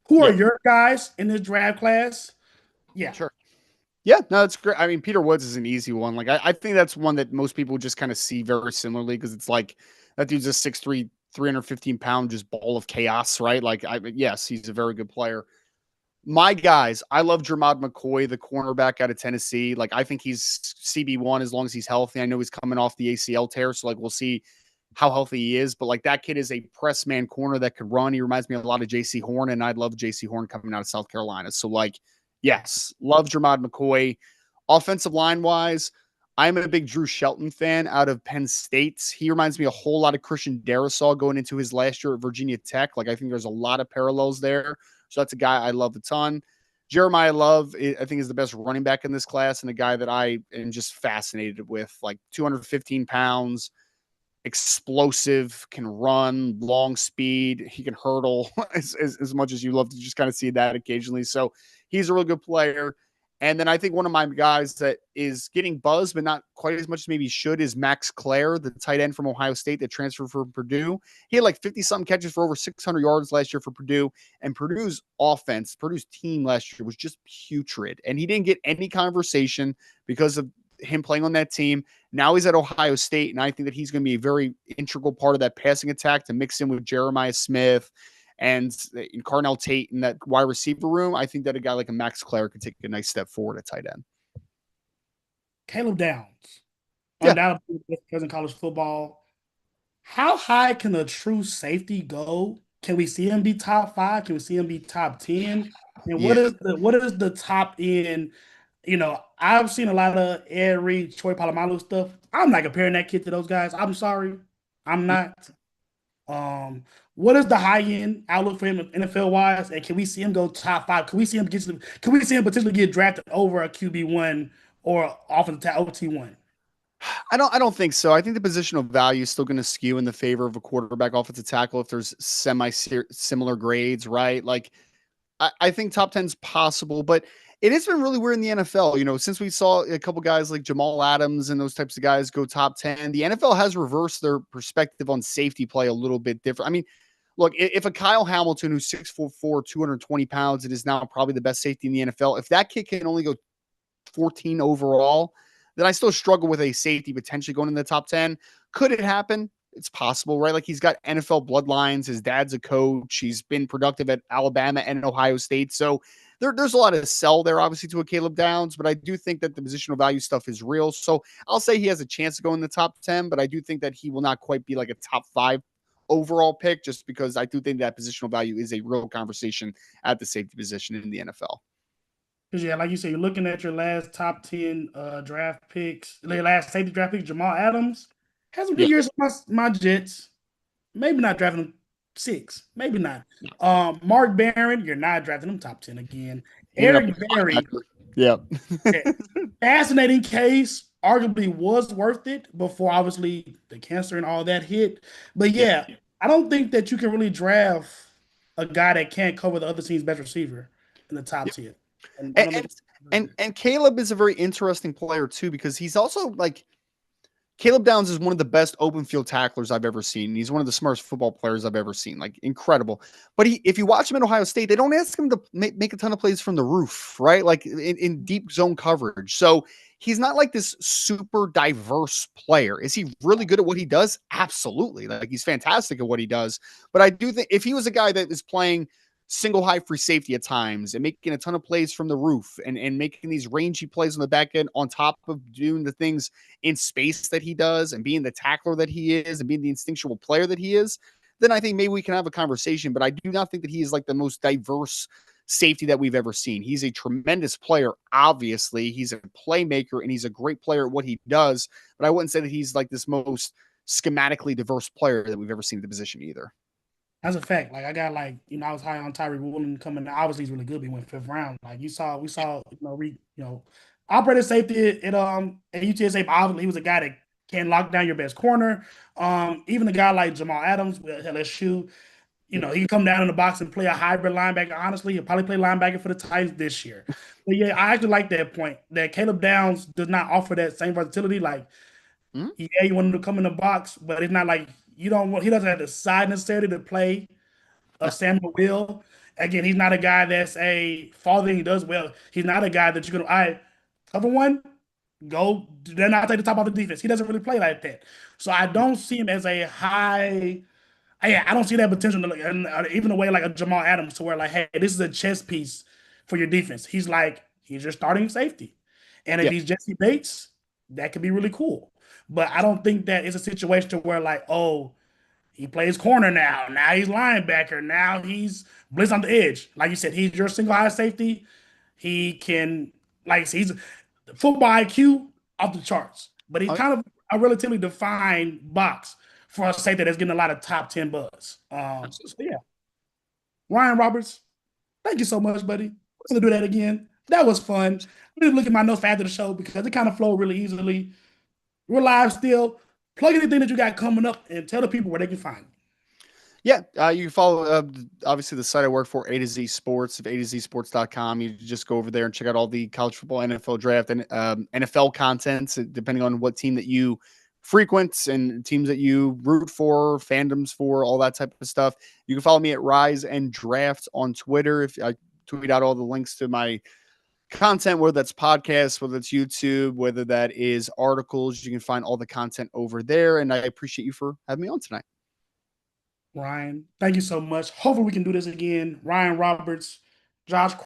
Who are Yeah, your guys in this draft class? Yeah. sure. Yeah, no, that's great. I mean, Peter Woods is an easy one. Like, I think that's one that most people just kind of see very similarly because it's like that dude's a 6'3", 315-pound just ball of chaos, right? Like, yes, he's a very good player. My guys, I love Jermod McCoy, the cornerback out of Tennessee. Like, I think he's CB1 as long as he's healthy. I know he's coming off the ACL tear, so like we'll see how healthy he is. But like that kid is a press man corner that could run. He reminds me a lot of JC Horn, and I'd love JC Horn coming out of South Carolina. So like, yes, love Jermod McCoy. Offensive line wise, I'm a big Drew Shelton fan out of Penn State. He reminds me a whole lot of Christian Darrisaw going into his last year at Virginia Tech. Like, I think there's a lot of parallels there. So that's a guy I love a ton. Jeremiah Love, I think, is the best running back in this class, and a guy that I am just fascinated with. Like 215 pounds, explosive, can run, long speed. He can hurdle as much as you love to just kind of see that occasionally. So he's a really good player. And then I think one of my guys that is getting buzzed, but not quite as much as maybe he should, is Max Clare, the tight end from Ohio State that transferred from Purdue. He had like 50-something catches for over 600 yards last year for Purdue. And Purdue's offense, Purdue's team last year was just putrid. And he didn't get any conversation because of him playing on that team. Now he's at Ohio State, and I think that he's going to be a very integral part of that passing attack to mix in with Jeremiah Smith and Carnell Tate in that wide receiver room. I think that a guy like a Max Clare could take a nice step forward at tight end. Caleb Downs, Yeah. undoubtedly best player in college football. How high can a true safety go? Can we see him be top 5? Can we see him be top 10? And Yeah. what is the top end? I've seen a lot of Ed Reed, Troy Polamalu stuff. I'm not comparing that kid to those guys. I'm sorry. I'm not. What is the high end outlook for him NFL wise? And can we see him go top 5? Can we see him potentially get drafted over a QB1 or offensive OT1? I don't think so. I think the positional value is still going to skew in the favor of a quarterback offensive tackle if there's similar grades, right? Like, I think top 10 is possible, but it has been really weird in the NFL. Since we saw a couple guys like Jamal Adams and those types of guys go top 10, the NFL has reversed their perspective on safety play a little bit different. I mean, look, if a Kyle Hamilton who's 6'4", 220 pounds, and is now probably the best safety in the NFL, if that kid can only go 14 overall, then I still struggle with a safety potentially going in the top 10. Could it happen? It's possible, right? Like, he's got NFL bloodlines. His dad's a coach. He's been productive at Alabama and Ohio State. So there's a lot of sell there, obviously, to a Caleb Downs, but I do think that the positional value stuff is real. So I'll say he has a chance to go in the top 10, but I do think that he will not quite be like a top 5 overall pick, just because I do think that positional value is a real conversation at the safety position in the NFL. Because, yeah, like you said, you're looking at your last top 10 draft picks, the last safety draft pick, Jamal Adams, has some good Yeah. years with my Jets. Maybe not drafting him 6. Maybe not. Mark Barron, you're not drafting him top 10 again. Eric Berry, yeah. fascinating case. Arguably was worth it before, obviously, the cancer and all that hit. But, yeah, I don't think that you can really draft a guy that can't cover the other team's best receiver in the top 10. And Caleb is a very interesting player too, because he's also like, Caleb Downs is one of the best open field tacklers I've ever seen. He's one of the smartest football players I've ever seen. Like, incredible. But if you watch him at Ohio State, they don't ask him to make a ton of plays from the roof, right? Like in deep zone coverage. So he's not like this super diverse player. Is he really good at what he does? Absolutely. Like, he's fantastic at what he does. But I do think if he was a guy that is playing single high free safety at times and making a ton of plays from the roof and making these rangy plays on the back end on top of doing the things in space that he does and being the tackler that he is and being the instinctual player that he is, then I think maybe we can have a conversation. But I do not think that he is like the most diverse safety that we've ever seen. He's a tremendous player. Obviously, he's a playmaker and he's a great player at what he does. But I wouldn't say that he's like this most schematically diverse player that we've ever seen at the position either. That's a fact. Like, I got I was high on Tyree Woolen coming. Obviously, he's really good. He went 5th round. Like, we saw, operator safety at UTSA. Obviously, he was a guy that can lock down your best corner. Even a guy like Jamal Adams with LSU, he can come down in the box and play a hybrid linebacker. Honestly, he'll probably play linebacker for the Titans this year. But yeah, I actually like that point that Caleb Downs does not offer that same versatility. Like, yeah, you want him to come in the box, but it's not like he doesn't have the side necessarily to play a Samuel Will. Again, he's not a guy that's a father. He does well. He's not a guy that you're gonna cover one, go. Then I take the top off the defense. He doesn't really play like that. So I don't see him as a high. Yeah, I don't see that potential, even the way like a Jamal Adams, to where like, hey, this is a chess piece for your defense. He's your starting safety, and if Yeah. he's Jesse Bates, that could be really cool. But I don't think that it's a situation to where like, oh, he plays corner now. Now he's linebacker. Now he's blitz on the edge. Like you said, he's your single high safety. He can, like, he's football IQ off the charts, but he's Oh, kind of a relatively defined box for a safety that's getting a lot of top 10 buzz. So yeah, Ryan Roberts, thank you so much, buddy. We're gonna do that again. That was fun. I'm gonna look at my notes after the show because it kind of flowed really easily. We're live still. Plug anything that you got coming up and tell the people where they can find you. Yeah, you can follow obviously the site I work for, A to Z Sports, of A to Z Sports.com. You just go over there and check out all the college football, NFL draft, and NFL content, depending on what team that you frequent and teams that you root for, fandoms for, all that type of stuff. You can follow me at Rise and Draft on Twitter. If I tweet out all the links to my content, whether that's podcasts, whether it's YouTube, whether that is articles, you can find all the content over there. And I appreciate you for having me on tonight. Ryan, thank you so much. Hopefully we can do this again. Ryan Roberts, Josh